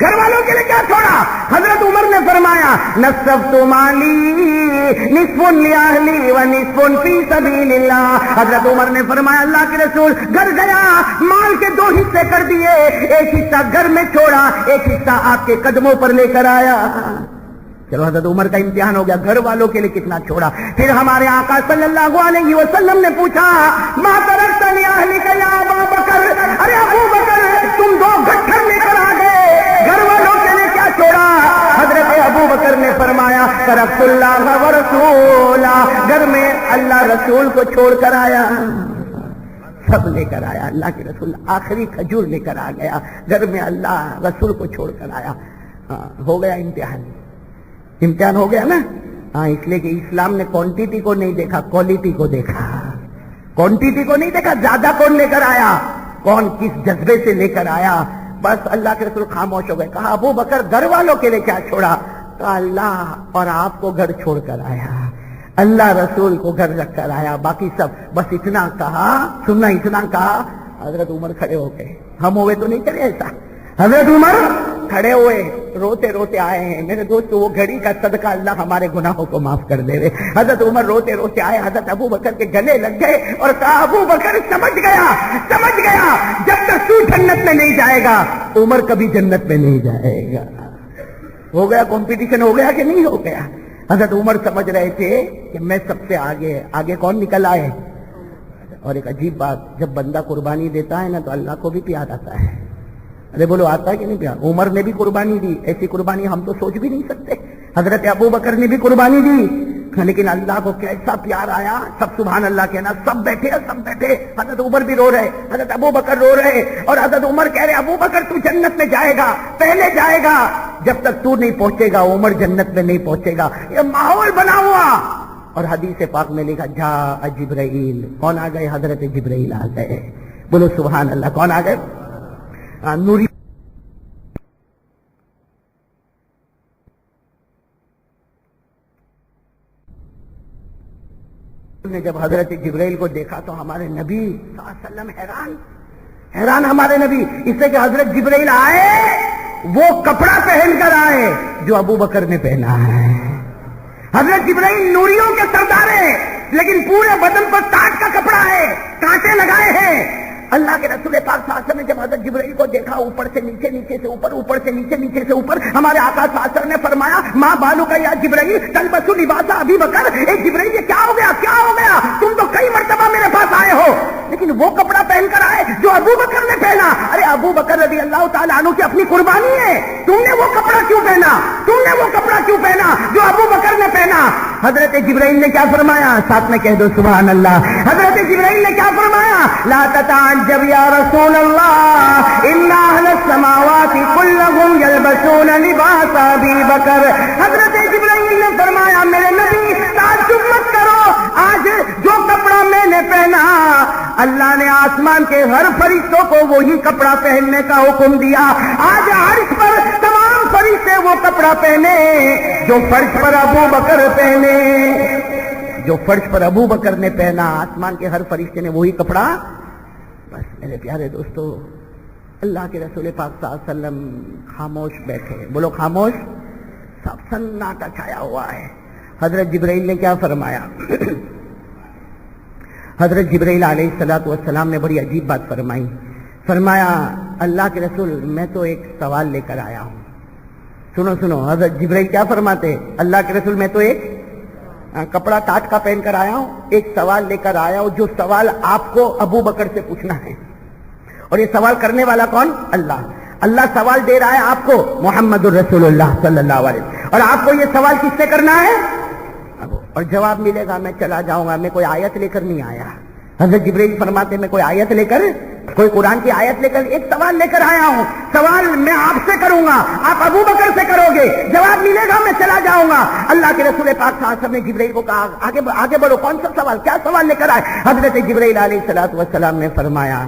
گھر والوں کے لیے کیا چھوڑا؟ حضرت عمر نے فرمایا نصفت مالی نصف لأہلی و نصف فی سبیل اللہ۔ حضرت عمر نے فرمایا اللہ کے رسول گھر گیا، مال کے 2 حصے کر دیے، ایک حصہ گھر میں چھوڑا، ایک حصہ آپ کے قدموں پر لے کر آیا۔ چلو حضرت عمر کا امتحان ہو گیا، گھر والوں کے لیے کتنا چھوڑا۔ پھر ہمارے آقا صلی اللہ علیہ وسلم نے پوچھا ما ترکت لأہلک یا ابا بکر، ارے ابو بکر تم 2 گٹھر لے کر آ گئے، گھر والوں کے لیے کیا چھوڑا؟ حضرت ابو بکر نے فرمایا ترکت اللہ و رسولہ، گھر میں اللہ رسول کو چھوڑ کر آیا، سب لے کر آیا، اللہ کے رسول آخری کھجور لے کر آ گیا، گھر میں اللہ رسول کو چھوڑ کر آیا۔ ہو گیا امتحان ہو گیا نا؟ ہاں، اس لیے کہ اسلام نے کوانٹٹی کو نہیں دیکھا، کوالٹی کو دیکھا۔ کوانٹٹی کو نہیں دیکھا، زیادہ کون لے کر آیا، کون کس جذبے سے لے کر آیا۔ بس اللہ کے رسول خاموش ہو گئے۔ کہا ابو بکر گھر والوں کے لیے کیا چھوڑا؟ کہا اللہ اور آپ کو گھر چھوڑ کر آیا، اللہ رسول کو گھر رکھ کر آیا، باقی سب بس اتنا کہا، سننا اتنا کہا۔ حضرت عمر کھڑے ہو گئے، ہم ہوئے تو نہیں کرے ایسا۔ حضرت عمر کھڑے ہوئے، روتے روتے آئے ہیں۔ میرے دوست وہ گھڑی کا صدقہ اللہ ہمارے گناہوں کو معاف کر دے۔ حضرت عمر روتے روتے آئے، حضرت ابو بکر کے گلے لگ گئے اور کہا ابو بکر سمجھ گیا جب تک تو جنت میں نہیں جائے گا عمر کبھی جنت میں نہیں جائے گا۔ ہو گیا کمپٹیشن، ہو گیا کہ نہیں ہو گیا؟ حضرت عمر سمجھ رہے تھے کہ میں سب سے آگے کون نکل آئے۔ اور ایک عجیب بات، جب بندہ قربانی دیتا ہے نا تو اللہ کو بھی پیار آتا ہے۔ ارے بولو آتا ہے کہ نہیں پیار؟ عمر نے بھی قربانی دی، ایسی قربانی ہم تو سوچ بھی نہیں سکتے۔ حضرت ابو بکر نے بھی قربانی دی، لیکن اللہ کو کیسا پیار آیا۔ سب سبحان اللہ کہنا، سب بیٹھے۔ حضرت عمر بھی رو رہے، حضرت ابو بکر رو رہے، اور حضرت عمر کہہ رہے ابو بکر تو جنت میں جائے گا، پہلے جائے گا، جب تک تو نہیں پہنچے گا عمر جنت میں نہیں پہنچے گا۔ یہ ماحول بنا ہوا۔ اور حدیث پاک میں لکھا جاء جبرائیل، کون آ گئے؟ حضرت جبرائیل آ گئے۔ بولو سبحان اللہ، کون آ گئے؟ نوری نے جب حضرت جبرائیل کو دیکھا تو ہمارے نبی صلی اللہ علیہ وسلم حیران ہمارے نبی، اس سے کہ حضرت جبرائیل آئے وہ کپڑا پہن کر آئے جو ابو بکر نے پہنا ہے۔ حضرت جبرائیل نوریوں کے سردار ہیں، لیکن پورے بدن پر تاج کا کپڑا ہے، کانٹے لگائے ہیں۔ اللہ کے رسول پاک صلی اللہ علیہ وسلم نے جب حضرت جبرائیل کو دیکھا، اوپر سے نیچے، نیچے سے اوپر، اوپر سے نیچے، نیچے سے اوپر، ہمارے آقا صلی اللہ علیہ وسلم نے فرمایا ماں بالو کا یا جبرائیل تلبس لباس ابی بکر، اے جبرائیل یہ کیا ہو گیا، کیا ہو گیا؟ تم تو کئی مرتبہ میرے پاس آئے ہو لیکن وہ کپڑا پہن کر آئے جو ابو بکر نے پہنا۔ ارے ابو بکر رضی اللہ تعالیٰ عنہ کی اپنی قربانی ہے، تم نے وہ کپڑا کیوں پہنا؟ تم نے وہ کپڑا کیوں پہنا جو ابو بکر نے پہنا؟ حضرت جبرائیل نے کیا فرمایا؟ ساتھ میں کہہ دو سبحان اللہ۔ حضرت جبرائیل نے کیا فرمایا؟ لا تتعجب یا رسول اللہ ان اہل السماوات كلهم يلبسون لباس ابی بکر۔ حضرت جبرائیل نے فرمایا میرے نبی تعجب مت کرو، آج جو کپڑا میں نے پہنا اللہ نے آسمان کے ہر فرشتوں کو وہی کپڑا پہننے کا حکم دیا۔ آج عرش پر تمام فرشتے وہ کپڑا پہنے جو فرش پر ابو بکر پہنے، جو فرش پر ابو بکر نے پہنا، آسمان کے ہر فرشتے نے وہی کپڑا۔ بس میرے پیارے دوستو، اللہ کے رسول پاک صلی اللہ علیہ وسلم خاموش بیٹھے، بولو خاموش، سب سناٹا چھایا ہوا ہے۔ حضرت جبرائیل نے کیا فرمایا؟ حضرت جبرائیل علیہ الصلوۃ والسلام نے بڑی عجیب بات فرمائی۔ فرمایا اللہ کے رسول میں تو ایک سوال لے کر آیا ہوں۔ سنو حضرت جبرائیل کیا فرماتے؟ اللہ کے رسول میں تو ایک کپڑا ٹاٹ کا پہن کر آیا ہوں، ایک سوال لے کر آیا ہوں جو سوال آپ کو ابو بکر سے پوچھنا ہے، اور یہ سوال کرنے والا کون؟ اللہ سوال دے رہا ہے آپ کو، محمد الرسول اللہ صلی اللہ علیہ وسلم، اور آپ کو یہ سوال کس سے کرنا ہے؟ اور جواب ملے گا میں چلا جاؤں گا، میں کوئی آیت لے کر نہیں آیا۔ حضرت جبرائیل فرماتے میں کوئی آیت لے کر، کوئی قرآن کی آیت لے کر، ایک سوال لے کر آیا ہوں، سوال میں آپ سے کروں گا، آپ ابو بکر سے کرو گے، جواب ملے گا میں چلا جاؤں گا۔ اللہ کے رسول پاک صلی اللہ علیہ وسلم نے جبرائیل کو کہا آگے بڑھو، کون سا سوال، کیا سوال لے کر آئے؟ حضرت جبرائیل علیہ الصلوۃ والسلام نے فرمایا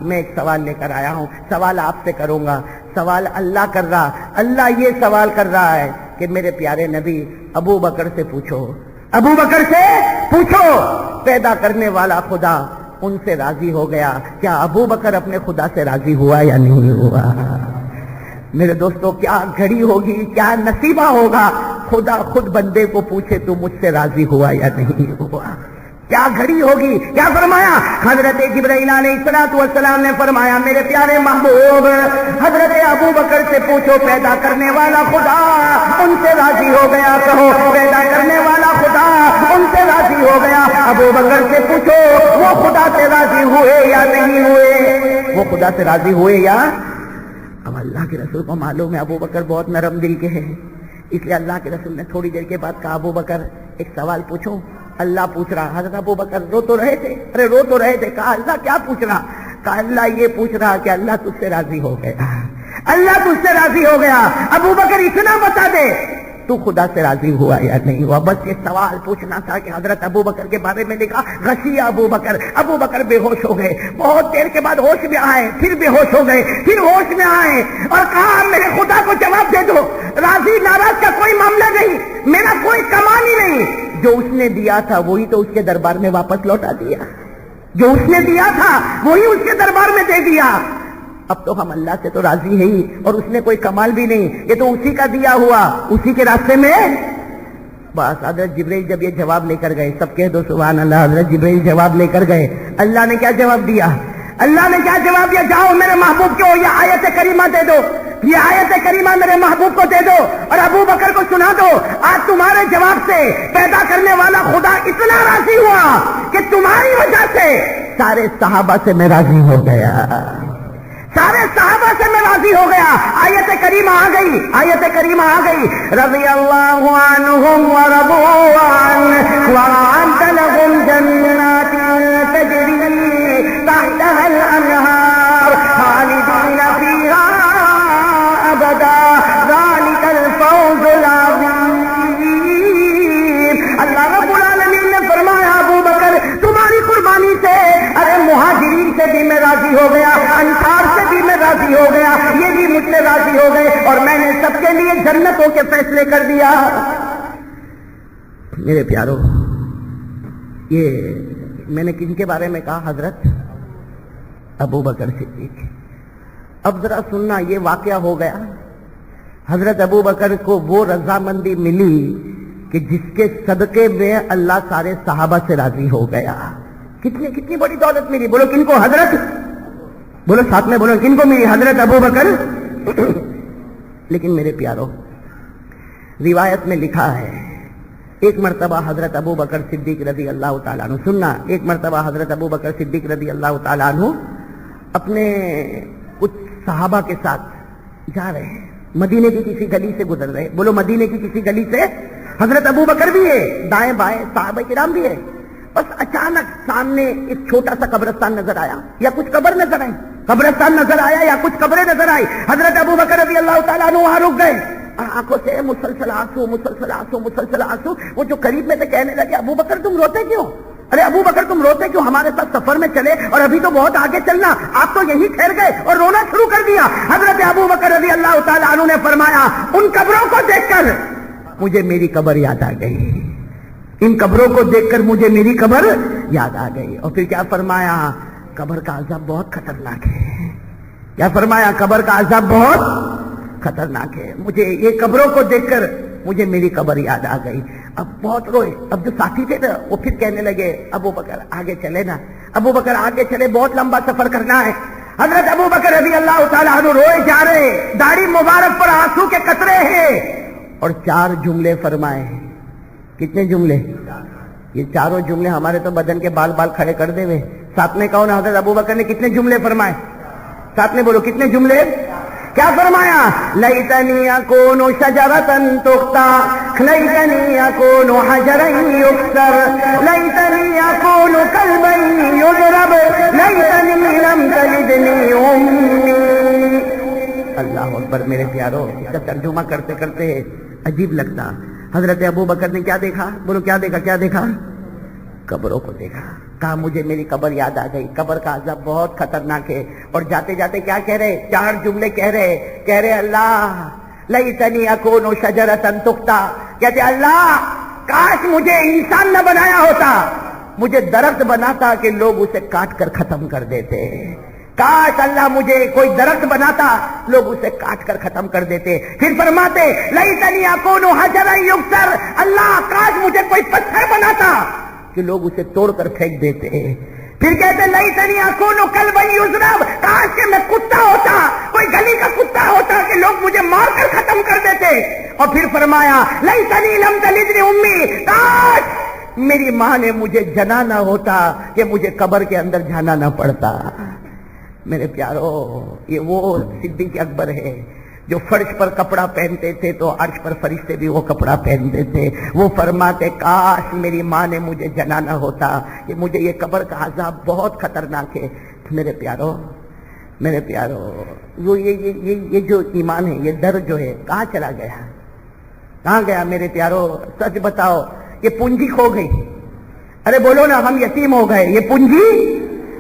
میں ایک سوال لے کر آیا ہوں، سوال آپ سے کروں گا۔ سوال اللہ کر رہا، اللہ یہ سوال کر رہا ہے کہ میرے پیارے نبی ابو بکر سے پوچھو، ابو بکر سے پوچھو، پیدا کرنے والا خدا ان سے راضی ہو گیا، کیا ابو بکر اپنے خدا سے راضی ہوا یا نہیں ہوا؟ میرے دوستوں کیا گھڑی ہوگی، کیا نصیبہ ہوگا، خدا خود بندے کو پوچھے تو مجھ سے راضی ہوا یا نہیں ہوا، کیا گھڑی ہوگی. کیا فرمایا حضرت جبرائیل علیہ السلام نے فرمایا میرے پیارے محبوب حضرت ابو بکر سے پوچھو پیدا کرنے والا خدا ان سے راضی ہو گیا. کہو پیدا کرنے والا خدا ان سے راضی ہو گیا. ابو بکر سے پوچھو وہ خدا سے راضی ہوئے یا نہیں ہوئے، وہ خدا سے راضی ہوئے یا. اب اللہ کے رسول کو معلوم ہے ابو بکر بہت نرم دل کے ہیں، اس لیے اللہ کے رسول نے تھوڑی دیر کے بعد کہا ابو بکر ایک سوال پوچھو. اللہ پوچھ رہا. حضرت ابو بکر رو تو رہے تھے، رو تو رہے تھے. کہا اللہ کیا پوچھ رہا؟ کہا اللہ یہ پوچھ رہا کہ اللہ تجھ سے راضی ہو گیا، اللہ تجھ سے راضی ہو گیا. ابو بکر اتنا بتا دے تو خدا سے راضی ہوا یا نہیں ہوا. بس یہ سوال پوچھنا تھا کہ حضرت ابو بکر کے بارے میں لکھا غشی ابو بکر. ابو بکر بے ہوش ہو گئے، بہت دیر کے بعد ہوش میں آئے، پھر بے ہوش ہو گئے، پھر ہوش میں آئے اور کہا میرے خدا کو جواب دے دو، راضی ناراض کا کوئی معاملہ نہیں، میرا کوئی کمان ہی نہیں. جو اس نے دیا تھا وہی تو اس کے دربار میں واپس لوٹا دیا، جو اس نے دیا تھا وہی اس کے دربار میں دے دیا. اب تو ہم اللہ سے تو راضی ہیں اور اس نے کوئی کمال بھی نہیں، یہ تو اسی کا دیا ہوا، اسی کے راستے میں. بس حضرت جبرائیل جب یہ جواب لے کر گئے، سب کہہ دو سبحان اللہ. حضرت جبرائیل جواب لے کر گئے. اللہ نے کیا جواب دیا؟ اللہ نے کیا جواب دیا؟ جاؤ میرے محبوب کو یہ آیت کریمہ دے دو، یہ آیت کریمہ میرے محبوب کو دے دو اور ابو بکر کو سنا دو. آج تمہارے جواب سے پیدا کرنے والا خدا اتنا راضی ہوا کہ تمہاری وجہ سے سارے صحابہ سے میں راضی ہو گیا، سارے صحابہ سے میں راضی ہو گیا. آیت کریمہ آ گئی، آیت کریمہ آ گئی. رضی اللہ عنہم ورضوا عنہ وأعد لهم جنات تجری تحتها الأنهار خالدین فیہا ابدا ذلک الفوز العظیم. اللہ رب العالمین نے فرمایا ابو بکر تمہاری قربانی سے، ارے مہاجرین سے بھی میں راضی ہو گیا، انصار سے بھی میں راضی ہو گیا، یہ بھی مجھ سے راضی ہو گئے اور میں نے سب کے لیے جنتوں کے فیصلے کر دیا. میرے پیارو یہ میں نے کن کے بارے میں کہا؟ حضرت ابو بکر صدیق. اب ذرا سننا، یہ واقعہ ہو گیا. حضرت ابو بکر کو وہ رضامندی ملی کہ جس کے صدقے میں اللہ سارے صحابہ سے راضی ہو گیا. کتنی بڑی دولت ملی. بولو کن کو؟ حضرت، بولو ساتھ میں بولو کن کو ملی؟ حضرت ابو بکر. لیکن میرے پیارو روایت میں لکھا ہے ایک مرتبہ حضرت ابو بکر صدیق رضی اللہ تعالیٰ عنہ، سننا، ایک مرتبہ حضرت ابو بکر صدیق رضی اللہ تعالیٰ عنہ اپنے کچھ صحابہ کے ساتھ جا رہے ہیں، مدینے کی کسی گلی سے گزر رہے. بولو مدینے کی کسی گلی سے. حضرت ابو بکر بھی ہے، دائیں بائیں صحابہ کرام بھی ہے. بس اچانک سامنے ایک چھوٹا سا قبرستان نظر آیا یا کچھ قبر نظر آئی، قبرستان نظر آیا یا کچھ قبریں نظر آئی. حضرت ابو بکر رضی اللہ تعالیٰ عنہ وہاں رک گئے اور آنکھوں سے مسلسل آنسو مسلسل آنسو مسلسل آنسو. وہ جو قریب میں تھے کہنے لگے ابو بکر تم روتے کیوں؟ ارے ابو بکر تم روتے کیوں؟ ہمارے ساتھ سفر میں چلے اور ابھی تو بہت آگے چلنا، آپ تو یہی ٹھہر گئے اور رونا شروع کر دیا. حضرت ابو بکر رضی اللہ تعالیٰ عنہ نے فرمایا ان قبروں کو دیکھ کر مجھے میری قبر یاد آ گئی، ان قبروں کو دیکھ کر مجھے میری قبر یاد آ گئی. اور پھر کیا فرمایا؟ قبر کا عذاب بہت خطرناک ہے. کیا فرمایا؟ قبر کا عذاب بہت خطرناک ہے. مجھے یہ قبروں کو دیکھ کر مجھے میری قبر یاد آ گئی. اب بہت روئے. اب جو ساتھی تھے نا وہ پھر کہنے لگے ابو بکر آگے چلے نا، ابو بکر آگے چلے، بہت لمبا سفر کرنا ہے. حضرت ابو بکر رضی اللہ تعالیٰ عنہ روئے جا رہے، داڑھی مبارک پر آنسو کے قطرے ہیں اور 4 جملے فرمائے. کتنے جملے؟ یہ چاروں جملے ہمارے تو بدن کے بال کھڑے کر دے ہوئے. ساتھ میں کہو نا حضرت ابو بکر نے کتنے جملے فرمائے؟ ساتھ میں بولو کتنے جملے؟ کیا فرمایا؟ لیتنی اکون شجرۃ تقطع، لیتنی اکون حجرا یکسر، لیتنی اکون کلبا یضرب، لیتنی لم تلدنی امی. اللہ اکبر. میرے پیارو اس کا ترجمہ کرتے کرتے عجیب لگتا. حضرت ابو بکر نے کیا دیکھا؟ بولو کیا دیکھا؟ کیا دیکھا؟ قبروں کو دیکھا. کہا مجھے میری قبر یاد آ گئی، قبر کا عذاب بہت خطرناک ہے. اور جاتے جاتے کیا کہہ رہے؟ 4 جملے کہہ رہے اللہ لیتنی اکون شجرۃ تقطع. کہتے اللہ کاش مجھے انسان نہ بنایا ہوتا، مجھے درخت بناتا کہ لوگ اسے کاٹ کر ختم کر دیتے. کاش اللہ مجھے کوئی درخت بناتا، لوگ اسے کاٹ کر ختم کر دیتے. پھر فرماتے لیتنی اکون حجرا یکسر، اللہ کاش مجھے کوئی پتھر بناتا کہ لوگ اسے توڑ کر پھینک دیتے. پھر کہتے لیتنی اکون کلبا یضرب، کاش کہ میں کتا ہوتا، کوئی گلی کا کتا ہوتا کہ لوگ مجھے مار کر ختم کر دیتے. اور پھر فرمایا لیتنی لم تلدنی امی، کاش میری ماں نے مجھے جنا نہ ہوتا کہ مجھے قبر کے اندر جانا نہ پڑتا. میرے پیارو، یہ وہ صدیق اکبر ہے جو فرش پر کپڑا پہنتے تھے تو عرش پر فرشتے بھی وہ کپڑا پہنتے تھے. وہ فرماتے کاش میری ماں نے مجھے جنا نہ ہوتا کہ مجھے یہ قبر کا عذاب بہت خطرناک ہے. میرے پیارو، میرے پیارو، وہ یہ جو ایمان ہے، یہ در جو ہے کہاں چلا گیا؟ کہاں گیا میرے پیارو؟ سچ بتاؤ، یہ پونجی کھو گئی. ارے بولو نا، ہم یتیم ہو گئے، یہ پونجی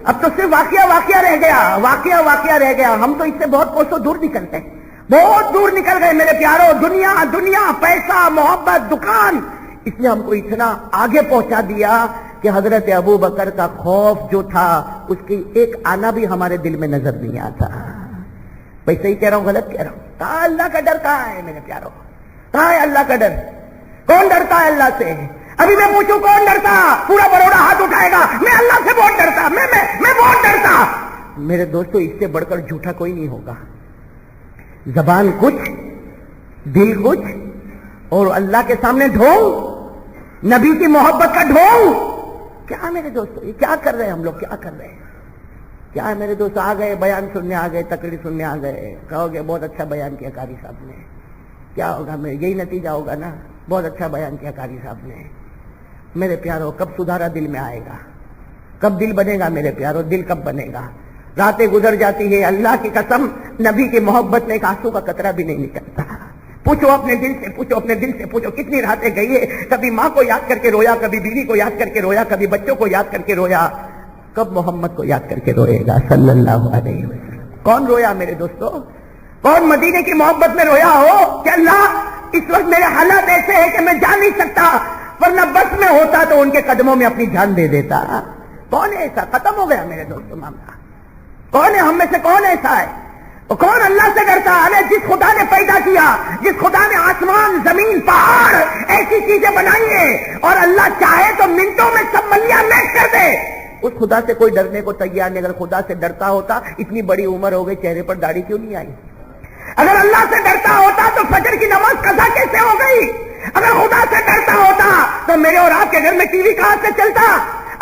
اب تو صرف واقعہ رہ گیا، واقعہ رہ گیا. ہم تو اس سے بہت کوسوں دور نکلتے ہیں، بہت دور نکل گئے میرے پیارو. دنیا، پیسہ، محبت، دکان، اس نے ہم کو اتنا آگے پہنچا دیا کہ حضرت ابو بکر کا خوف جو تھا اس کی ایک آنا بھی ہمارے دل میں نظر نہیں آتا. بھائی صحیح کہہ رہا ہوں غلط کہہ رہا ہوں؟ کہاں اللہ کا ڈر کہاں ہے میرے پیارو؟ کہاں ہے اللہ کا ڈر؟ کون ڈرتا ہے اللہ سے؟ ابھی میں پوچھوں کون ڈرتا؟ پورا بروڑا ہاتھ اٹھائے گا میں اللہ سے بہت ڈرتا، میں بہت ڈرتا. میرے دوستو، اس سے بڑھ کر جھوٹا کوئی نہیں ہوگا. زبان کچھ، دل کچھ، اور اللہ کے سامنے ڈھونگ، نبی کی محبت کا ڈھونگ. کیا میرے دوستو، یہ کیا کر رہے ہیں ہم لوگ؟ کیا کر رہے ہیں؟ کیا ہے میرے دوست؟ آ گئے بیان سننے، آ گئے تقریر سننے، آ گئے، کہو گے بہت اچھا بیان کیا قاری صاحب نے. کیا ہوگا؟ یہی نتیجہ ہوگا نا، بہت اچھا بیان کیا قاری صاحب نے. میرے پیارو، کب سدھارا دل میں آئے گا؟ کب دل بنے گا میرے پیارو؟ دل کب بنے گا؟ راتیں گزر جاتی ہے، اللہ کی قسم نبی کی محبت میں ایک آنسو کا قطرہ بھی نہیں نکلتا. پوچھو اپنے دل سے، پوچھو اپنے دل سے، پوچھو کتنی راتیں گئی ہے، کبھی ماں کو یاد کر کے رویا، کبھی بیوی کو یاد کر کے رویا، کبھی بچوں کو یاد کر کے رویا. کب محمد کو یاد کر کے روئے گا صلی اللہ علیہ وسلم؟ کون رویا میرے دوستو؟ کون مدینے کی محبت میں رویا ہو کہ اللہ اس وقت میرے حالات ایسے ہیں کہ میں جا نہیں سکتا، ورنہ بس میں ہوتا تو ان کے قدموں میں اپنی جان دے دیتا. کون ہے ایسا؟ ختم ہو گیا میرے دوستو معاملہ. کون ہے ہم میں سے؟ کون ایسا ہے؟ کون اللہ سے ڈرتا؟ ارے جس خدا نے پیدا کیا، جس خدا نے آسمان، زمین، پہاڑ ایسی چیزیں بنائی ہیں اور اللہ چاہے تو منٹوں میں سب ملیاں میچ کر دے، اس خدا سے کوئی ڈرنے کو تیار نہیں. اگر خدا سے ڈرتا ہوتا اتنی بڑی عمر ہو گئی، چہرے پر داڑھی کیوں نہیں آئی؟ اگر اللہ سے ڈرتا ہوتا تو فجر کی نماز قضا کیسے ہو گئی؟ اگر خدا سے ڈرتا ہوتا تو میرے اور آپ کے گھر میں ٹی وی کہاں سے چلتا؟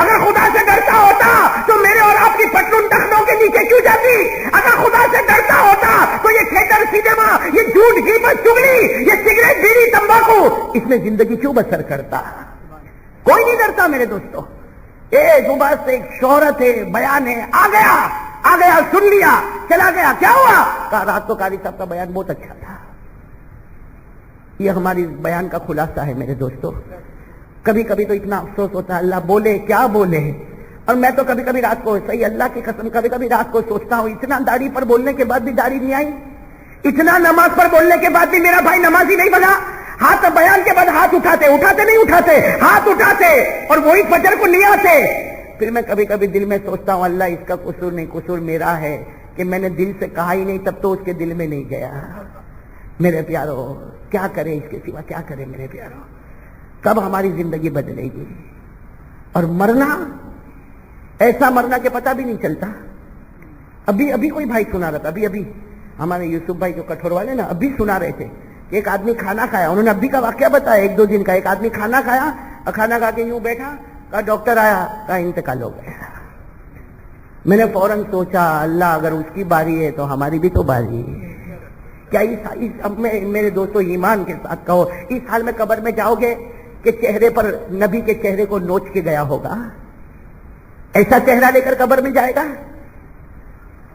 اگر خدا سے ڈرتا ہوتا تو میرے اور آپ کی پٹلون ٹخنوں کے نیچے کیوں جاتی؟ اگر خدا سے ڈرتا ہوتا تو یہ تھیٹر، سینما، یہ جھوٹ، غیبت، چغلی، یہ سگریٹ، بیڑی، تمباکو، اس میں زندگی کیوں بسر کرتا؟ کوئی نہیں ڈرتا میرے دوستو. صبح سے ایک شہرت ہے، بیان ہے، آ گیا، سن لیا، چلا گیا. کیا ہوا؟ کہا رات تو قاری صاحب کا بیان بہت اچھا تھا. یہ ہماری بیان کا خلاصہ ہے میرے دوستو. کبھی کبھی تو اتنا افسوس ہوتا ہے اللہ بولے کیا بولے. اور میں تو کبھی کبھی رات کو، صحیح اللہ کی قسم، کبھی کبھی رات کو سوچتا ہوں اتنا داڑھی پر بولنے کے بعد بھی داڑھی نہیں آئی، اتنا نماز پر بولنے کے بعد بھی میرا بھائی نمازی نہیں بنا. ہاتھ بیان کے بعد ہاتھ اٹھاتے نہیں اٹھاتے، ہاتھ اٹھاتے اور وہی فجر کو نہیں آتے. پھر میں کبھی کبھی دل میں سوچتا ہوں اللہ اس کا قصور نہیں، قصور میرا ہے کہ میں نے دل سے کہا ہی نہیں، تب تو اس کے دل میں نہیں گیا. میرے پیارو کیا کرے اس کے سوا، کیا کرے میرے پیارو؟ کب ہماری زندگی بدلے گی؟ اور مرنا ایسا مرنا کہ پتہ بھی نہیں چلتا. ابھی کوئی بھائی سنا رہا تھا، ابھی ہمارے یوسف بھائی جو کٹھور والے نا، ابھی سنا رہے تھے کہ ایک آدمی کھانا کھایا، انہوں نے ابھی کا واقعہ بتایا 1-2 دن کا. ایک آدمی کھانا کھایا اور کھانا کھا کے یوں بیٹھا، کہا ڈاکٹر آیا، کہا انتقال ہو گیا. میں نے فوراً سوچا اللہ اگر اس کی باری ہے تو ہماری بھی تو باری ہے. کیا اب میں میرے دوستو ایمان کے ساتھ کہو، اس حال میں قبر میں جاؤ گے کہ چہرے پر نبی کے چہرے کو نوچ کے گیا ہوگا؟ ایسا چہرہ لے کر قبر میں جائے گا؟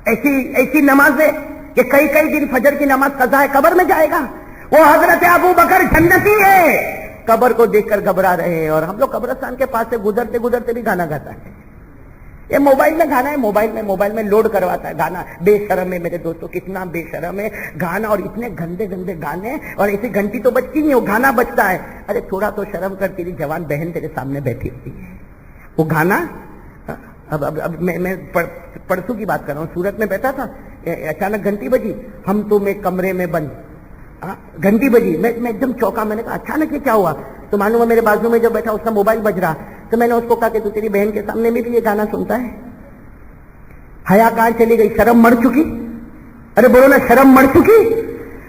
ایسی نمازیں کہ کئی دن فجر کی نماز قضا ہے، قبر میں جائے گا؟ وہ حضرت ابو بکر جنتی ہے، قبر کو دیکھ کر گھبرا رہے ہیں، اور ہم لوگ قبرستان کے پاس سے گزرتے بھی گانا گاتا ہے. یہ موبائل میں گانا ہے، موبائل میں لوڈ کرواتا ہے گانا. بے شرم ہے میرے دوستو، کتنا بے شرم ہے گانا، اور اتنے گندے گانے، اور ایسی گھنٹی تو بجتی نہیں، وہ گانا بجتا ہے. ارے تھوڑا تو شرم کر، تیری جوان بہن تیرے سامنے بیٹھی ہوتی ہے، وہ گانا اب میں پرسوں کی بات کر رہا ہوں، سورت میں بیٹھا تھا، اچانک گھنٹی بجی، ہم تم ایک کمرے میں بند، گھنٹی بجی، میں ایک دم چوکا، میں نے کہا اچانک یہ کیا ہوا؟ تو معلوم ہے میرے بازو میں جو بیٹھا اس کا موبائل بج رہا، تو میں نے اس کو کہا کہ تو تیری بہن کے سامنے میں بھی یہ گانا سنتا ہے؟ حیا کہاں چلی گئی؟ شرم مر چکی؟ ارے بولو نا، شرم مر چکی؟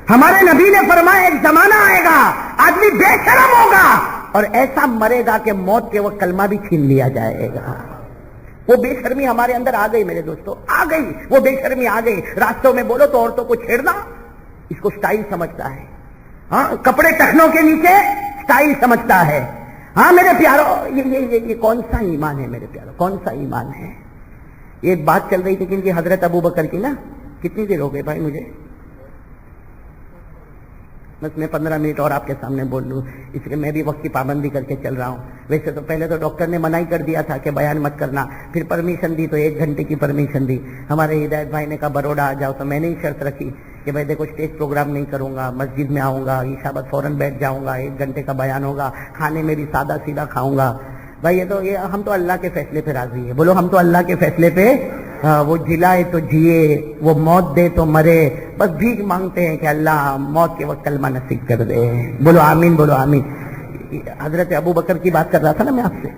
ہمارے نبی نے فرمایا ایک زمانہ آئے گا آدمی بے شرم ہوگا اور ایسا مرے گا کہ موت کے وقت کلمہ بھی چھین لیا جائے گا۔ وہ بے شرمی ہمارے اندر آ گئی میرے دوستو، آ گئی، وہ بے شرمی آ گئی۔ راستوں میں بولو تو عورتوں کو چھیڑنا اس کو سٹائل سمجھتا ہے، ہاں، کپڑے ٹخنوں کے نیچے سٹائل سمجھتا ہے۔ ہاں میرے پیارو، یہ کون سا ایمان ہے میرے پیارو، کون سا ایمان ہے؟ یہ بات چل رہی تھی کہ ان کی حضرت ابو بکر کی نا، کتنی دیر ہو گئی بھائی مجھے؟ بس میں 15 منٹ اور آپ کے سامنے بول لوں، اس لیے میں بھی وقت کی پابندی کر کے چل رہا ہوں۔ ویسے تو پہلے تو ڈاکٹر نے منع کر دیا تھا کہ بیان مت کرنا، پھر پرمیشن دی تو 1 گھنٹے کی پرمیشن دی۔ ہمارے ہدایت بھائی نے کہا بروڈا آ جاؤ، تو میں نے ہی شرط رکھی کہ بھائی دیکھو اسٹیج پروگرام نہیں کروں گا، مسجد میں آؤں گا، عشاء بعد فوراً بیٹھ جاؤں گا، 1 گھنٹے کا بیان ہوگا، کھانے میں بھی سادہ سیدھا کھاؤں گا۔ بھائی یہ ہم تو اللہ کے فیصلے پہ راضی ہے، بولو ہم تو اللہ کے فیصلے پہ، وہ جلائے تو جیے، وہ موت دے تو مرے، بس بھیک مانگتے ہیں کہ اللہ موت کے وقت کلمہ نصیب کر دے، بولو آمین، بولو آمین۔ حضرت ابو بکر کی بات کر رہا تھا نا میں آپ سے،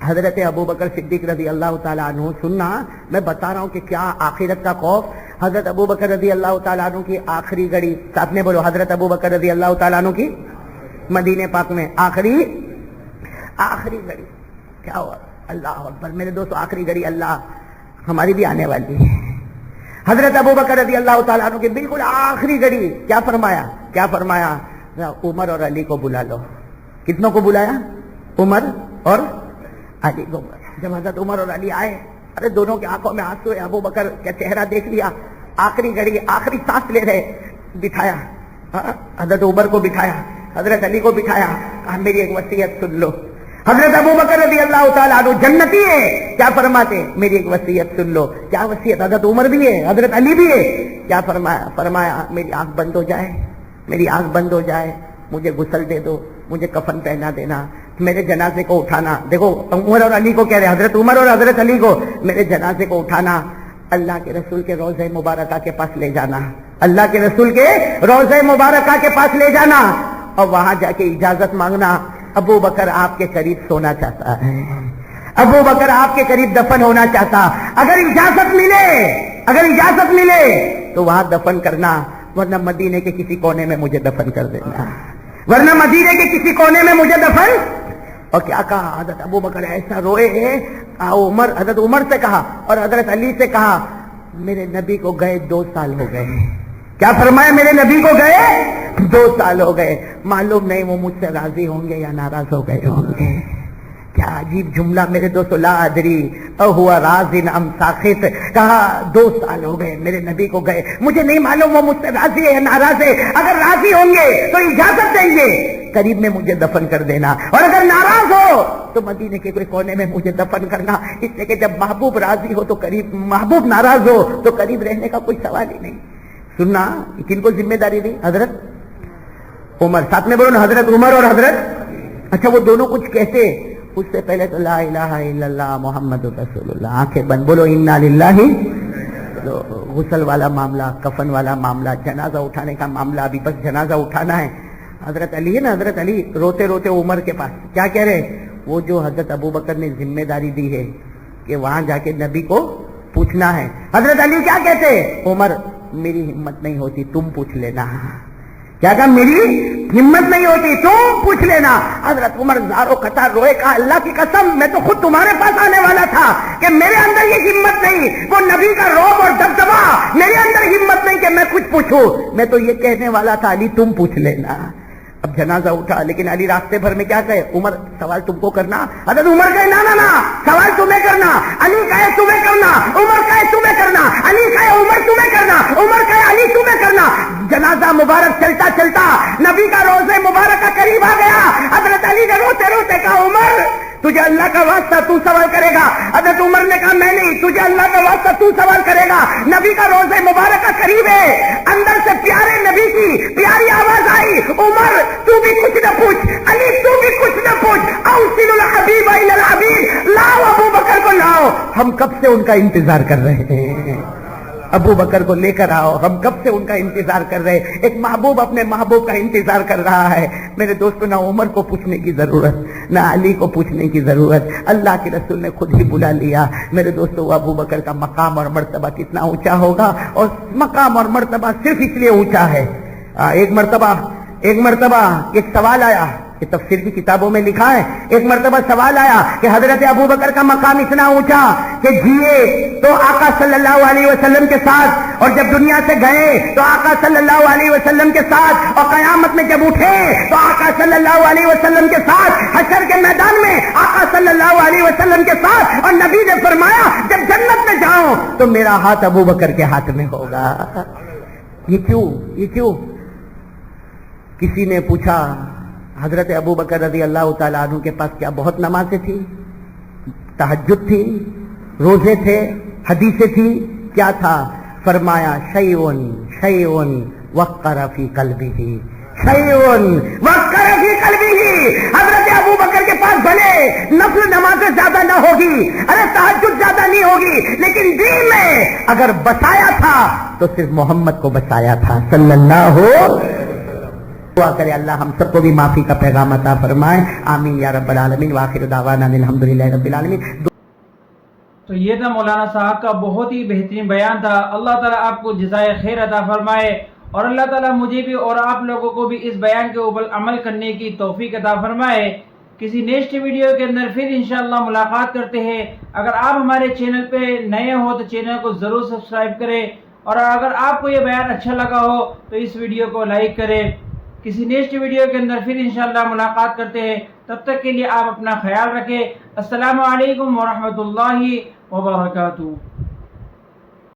حضرت ابو بکر صدیق رضی اللہ تعالیٰ عنہ، سننا میں بتا رہا ہوں کہ کیا آخرت کا خوف۔ حضرت ابو بکر رضی اللہ تعالیٰ عنہ کی آخری گھڑی، ساتھ میں بولو، حضرت ابو بکر رضی اللہ تعالیٰ عنہ کی مدینے پاک میں آخری گھڑی کیا ہوا؟ اللہ اکبر میرے دوستو، آخری گھڑی اللہ ہماری بھی آنے والی ہے۔ حضرت ابو بکر رضی اللہ تعالیٰ عنہ کی بالکل آخری گھڑی، کیا فرمایا؟ عمر اور علی کو بلا لو۔ کتنوں کو بلایا؟ عمر اور علی کو۔ جب حضرت عمر اور علی آئے، ارے دونوں کی آنکھوں میں آنسو ہے، ابو بکر کا چہرہ دیکھ لیا، آخری گھڑی، آخری سانس لے رہے، بٹھایا حضرت عمر کو، بٹھایا حضرت علی کو، بٹھایا، کہا میری ایک وصیت سن لو۔ حضرت ابو بکر رضی اللہ تعالیٰ عنہ جنتی ہے، کیا فرماتے؟ میری ایک وصیت سن لو۔ کیا وصیت؟ حضرت عمر بھی ہے، حضرت علی بھی ہے، کیا فرمایا میری آنکھ بند ہو جائے، میری آنکھ بند ہو جائے، مجھے غسل دے دو، مجھے کفن پہنا دینا، میرے جنازے کو اٹھانا۔ دیکھو عمر اور علی کو کہہ رہے، حضرت عمر اور حضرت علی کو، میرے جنازے کو اٹھانا، اللہ کے رسول کے روضہ مبارکہ کے پاس لے جانا، اللہ کے رسول کے روضہ مبارکہ کے پاس لے جانا، اور وہاں جا کے اجازت مانگنا، ابو بکر آپ کے قریب سونا چاہتا ہے، ابو بکر آپ کے قریب دفن ہونا چاہتا، اگر اجازت ملے تو وہاں دفن کرنا، ورنہ مدینے کے کسی کونے میں مجھے دفن کر دینا، ورنہ مدینے کے کسی کونے میں مجھے دفن۔ اور کیا کہا حضرت ابو بکر؟ ایسا روئے ہیں، حضرت عمر سے کہا اور حضرت علی سے کہا میرے نبی کو گئے 2 سال ہو گئے۔ کیا فرمایا؟ میرے نبی کو گئے 2 سال ہو گئے، معلوم نہیں وہ مجھ سے راضی ہوں گے یا ناراض ہو گئے ہوں گے۔ کیا عجیب جملہ میرے دوستو، لا ادری اہوا راضٍ ام ساخط، کہا 2 سال ہو گئے میرے نبی کو گئے، مجھے نہیں معلوم وہ مجھ سے راضی ہے یا ناراض ہے، اگر راضی ہوں گے تو اجازت دیں گے قریب میں مجھے دفن کر دینا، اور اگر ناراض ہو تو مدینے کے کوئی کونے میں مجھے دفن کرنا، اس لیے کہ جب محبوب راضی ہو تو قریب، محبوب ناراض ہو تو قریب رہنے کا کوئی سوال ہی نہیں۔ سننا کن کو ذمہ داری دی؟ حضرت عمر، ساتھ میں بولو نا، حضرت عمر اور حضرت، اچھا وہ دونوں کچھ کہتے، اس سے پہلے تو لا الہ الا اللہ محمد رسول اللہ، آنکھیں بند، بولو انا للہ۔ غسل والا معاملہ، کفن والا معاملہ، جنازہ اٹھانے کا معاملہ، ابھی بس جنازہ اٹھانا ہے۔ حضرت علی ہے نا، حضرت علی روتے روتے عمر کے پاس کیا کہہ رہے؟ وہ جو حضرت ابو بکر نے ذمہ داری دی ہے کہ وہاں جا کے نبی کو پوچھنا ہے، حضرت علی کیا کہتے؟ عمر میری ہمت نہیں ہوتی، تم پوچھ لینا۔ کیا کہا؟ میری ہمت نہیں ہوتی، تم پوچھ لینا۔ حضرت عمر زارو قطار روئے، کہا اللہ کی قسم میں تو خود تمہارے پاس آنے والا تھا کہ میرے اندر یہ ہمت نہیں، وہ نبی کا رعب اور دبدبا، میرے اندر ہمت نہیں کہ میں کچھ پوچھوں، میں تو یہ کہنے والا تھا علی تم پوچھ لینا۔ اب جنازہ اٹھا، لیکن علی راستے بھر میں کیا کہے؟ عمر سوال تم کو کرنا، حضرت عمر کہے نا سوال تمہیں کرنا، علی کہے تمہیں کرنا، عمر کہے تمہیں کرنا، علی کہے عمر تمہیں کرنا، عمر کہے علی تمہیں کرنا۔ جنازہ مبارک چلتا چلتا نبی کا روضہ مبارک کا قریب آ گیا، حضرت علی نے روتے روتے کہا عمر تجھے اللہ کا واسطہ تو سوال کرے گا، حضرت عمر نے کہا میں نہیں، تجھے اللہ کا واسطہ تو سوال کرے گا، نبی کا روضہ مبارک کا قریب ہے۔ اندر سے پیارے نبی کی پیاری آواز آئی، عمر تو بھی کچھ نہ پوچھ، علی تو بھی کچھ نہ پوچھ، اوصل الحبیب الی الحبیب، لاؤ ابو بکر کو لاؤ۔ ہم کب سے ان کا انتظار کر رہے ہیں، ابو بکر کو لے کر آؤ، ہم کب سے ان کا انتظار کر رہے ہیں۔ ایک محبوب اپنے محبوب کا انتظار کر رہا ہے۔ میرے دوستو، نہ عمر کو پوچھنے کی ضرورت، نہ علی کو پوچھنے کی ضرورت، اللہ کے رسول نے خود ہی بلا لیا۔ میرے دوستو، وہ ابو بکر کا مقام اور مرتبہ کتنا اونچا ہوگا، اور مقام اور مرتبہ صرف اس لیے اونچا ہے، ایک مرتبہ ایک سوال آیا، یہ تفسیر کی کتابوں میں لکھا ہے، ایک مرتبہ سوال آیا کہ حضرت ابو بکر کا مقام اتنا اونچا کہ جیے تو آقا صلی اللہ علیہ وسلم کے ساتھ، اور جب دنیا سے گئے تو آقا صلی اللہ علیہ وسلم کے ساتھ، اور قیامت میں جب اٹھے تو آقا صلی اللہ علیہ وسلم کے ساتھ، حشر کے میدان میں آقا صلی اللہ علیہ وسلم کے ساتھ، اور نبی نے فرمایا جب جنت میں جاؤں تو میرا ہاتھ ابو بکر کے ہاتھ میں ہوگا۔ یہ کیوں؟ کسی نے پوچھا حضرت ابو بکر رضی اللہ تعالیٰ عنہ کے پاس کیا بہت نمازیں تھی، تہجد تھی، روزے تھے، حدیثیں تھی، کیا تھا؟ فرمایا شیئن وقر فی قلبہ، حضرت ابو بکر کے پاس بھلے نفل نمازیں زیادہ نہ ہوگی، ارے تہجد زیادہ نہیں ہوگی، لیکن دین میں اگر بسایا تھا تو صرف محمد کو بسایا تھا صلی اللہ دعا کرے اللہ ہم سب کو بھی معافی کا پیغام عطا فرمائے، آمین یا رب العالمین، وآخر دعوانا الحمدللہ رب العالمین۔ تو یہ تھا مولانا صاحب کا بہت ہی بہترین بیان تھا۔ اللہ تعالیٰ آپ کو جزائے خیر عطا فرمائے، اور اللہ تعالیٰ مجھے بھی اور آپ لوگوں کو بھی اس بیان کے اوپر عمل کرنے کی توفیق عطا فرمائے۔ کسی نیکسٹ ویڈیو کے اندر پھر انشاءاللہ ملاقات کرتے ہیں۔ اگر آپ ہمارے چینل پہ نئے ہو تو چینل کو ضرور سبسکرائب کریں، اور اگر آپ کو یہ بیان اچھا لگا ہو تو اس ویڈیو کو لائک کریں۔ کسی نیکسٹ ویڈیو کے اندر پھر انشاءاللہ ملاقات کرتے ہیں، تب تک کے لیے آپ اپنا خیال رکھیں۔ السلام علیکم ورحمۃ اللہ وبرکاتہ۔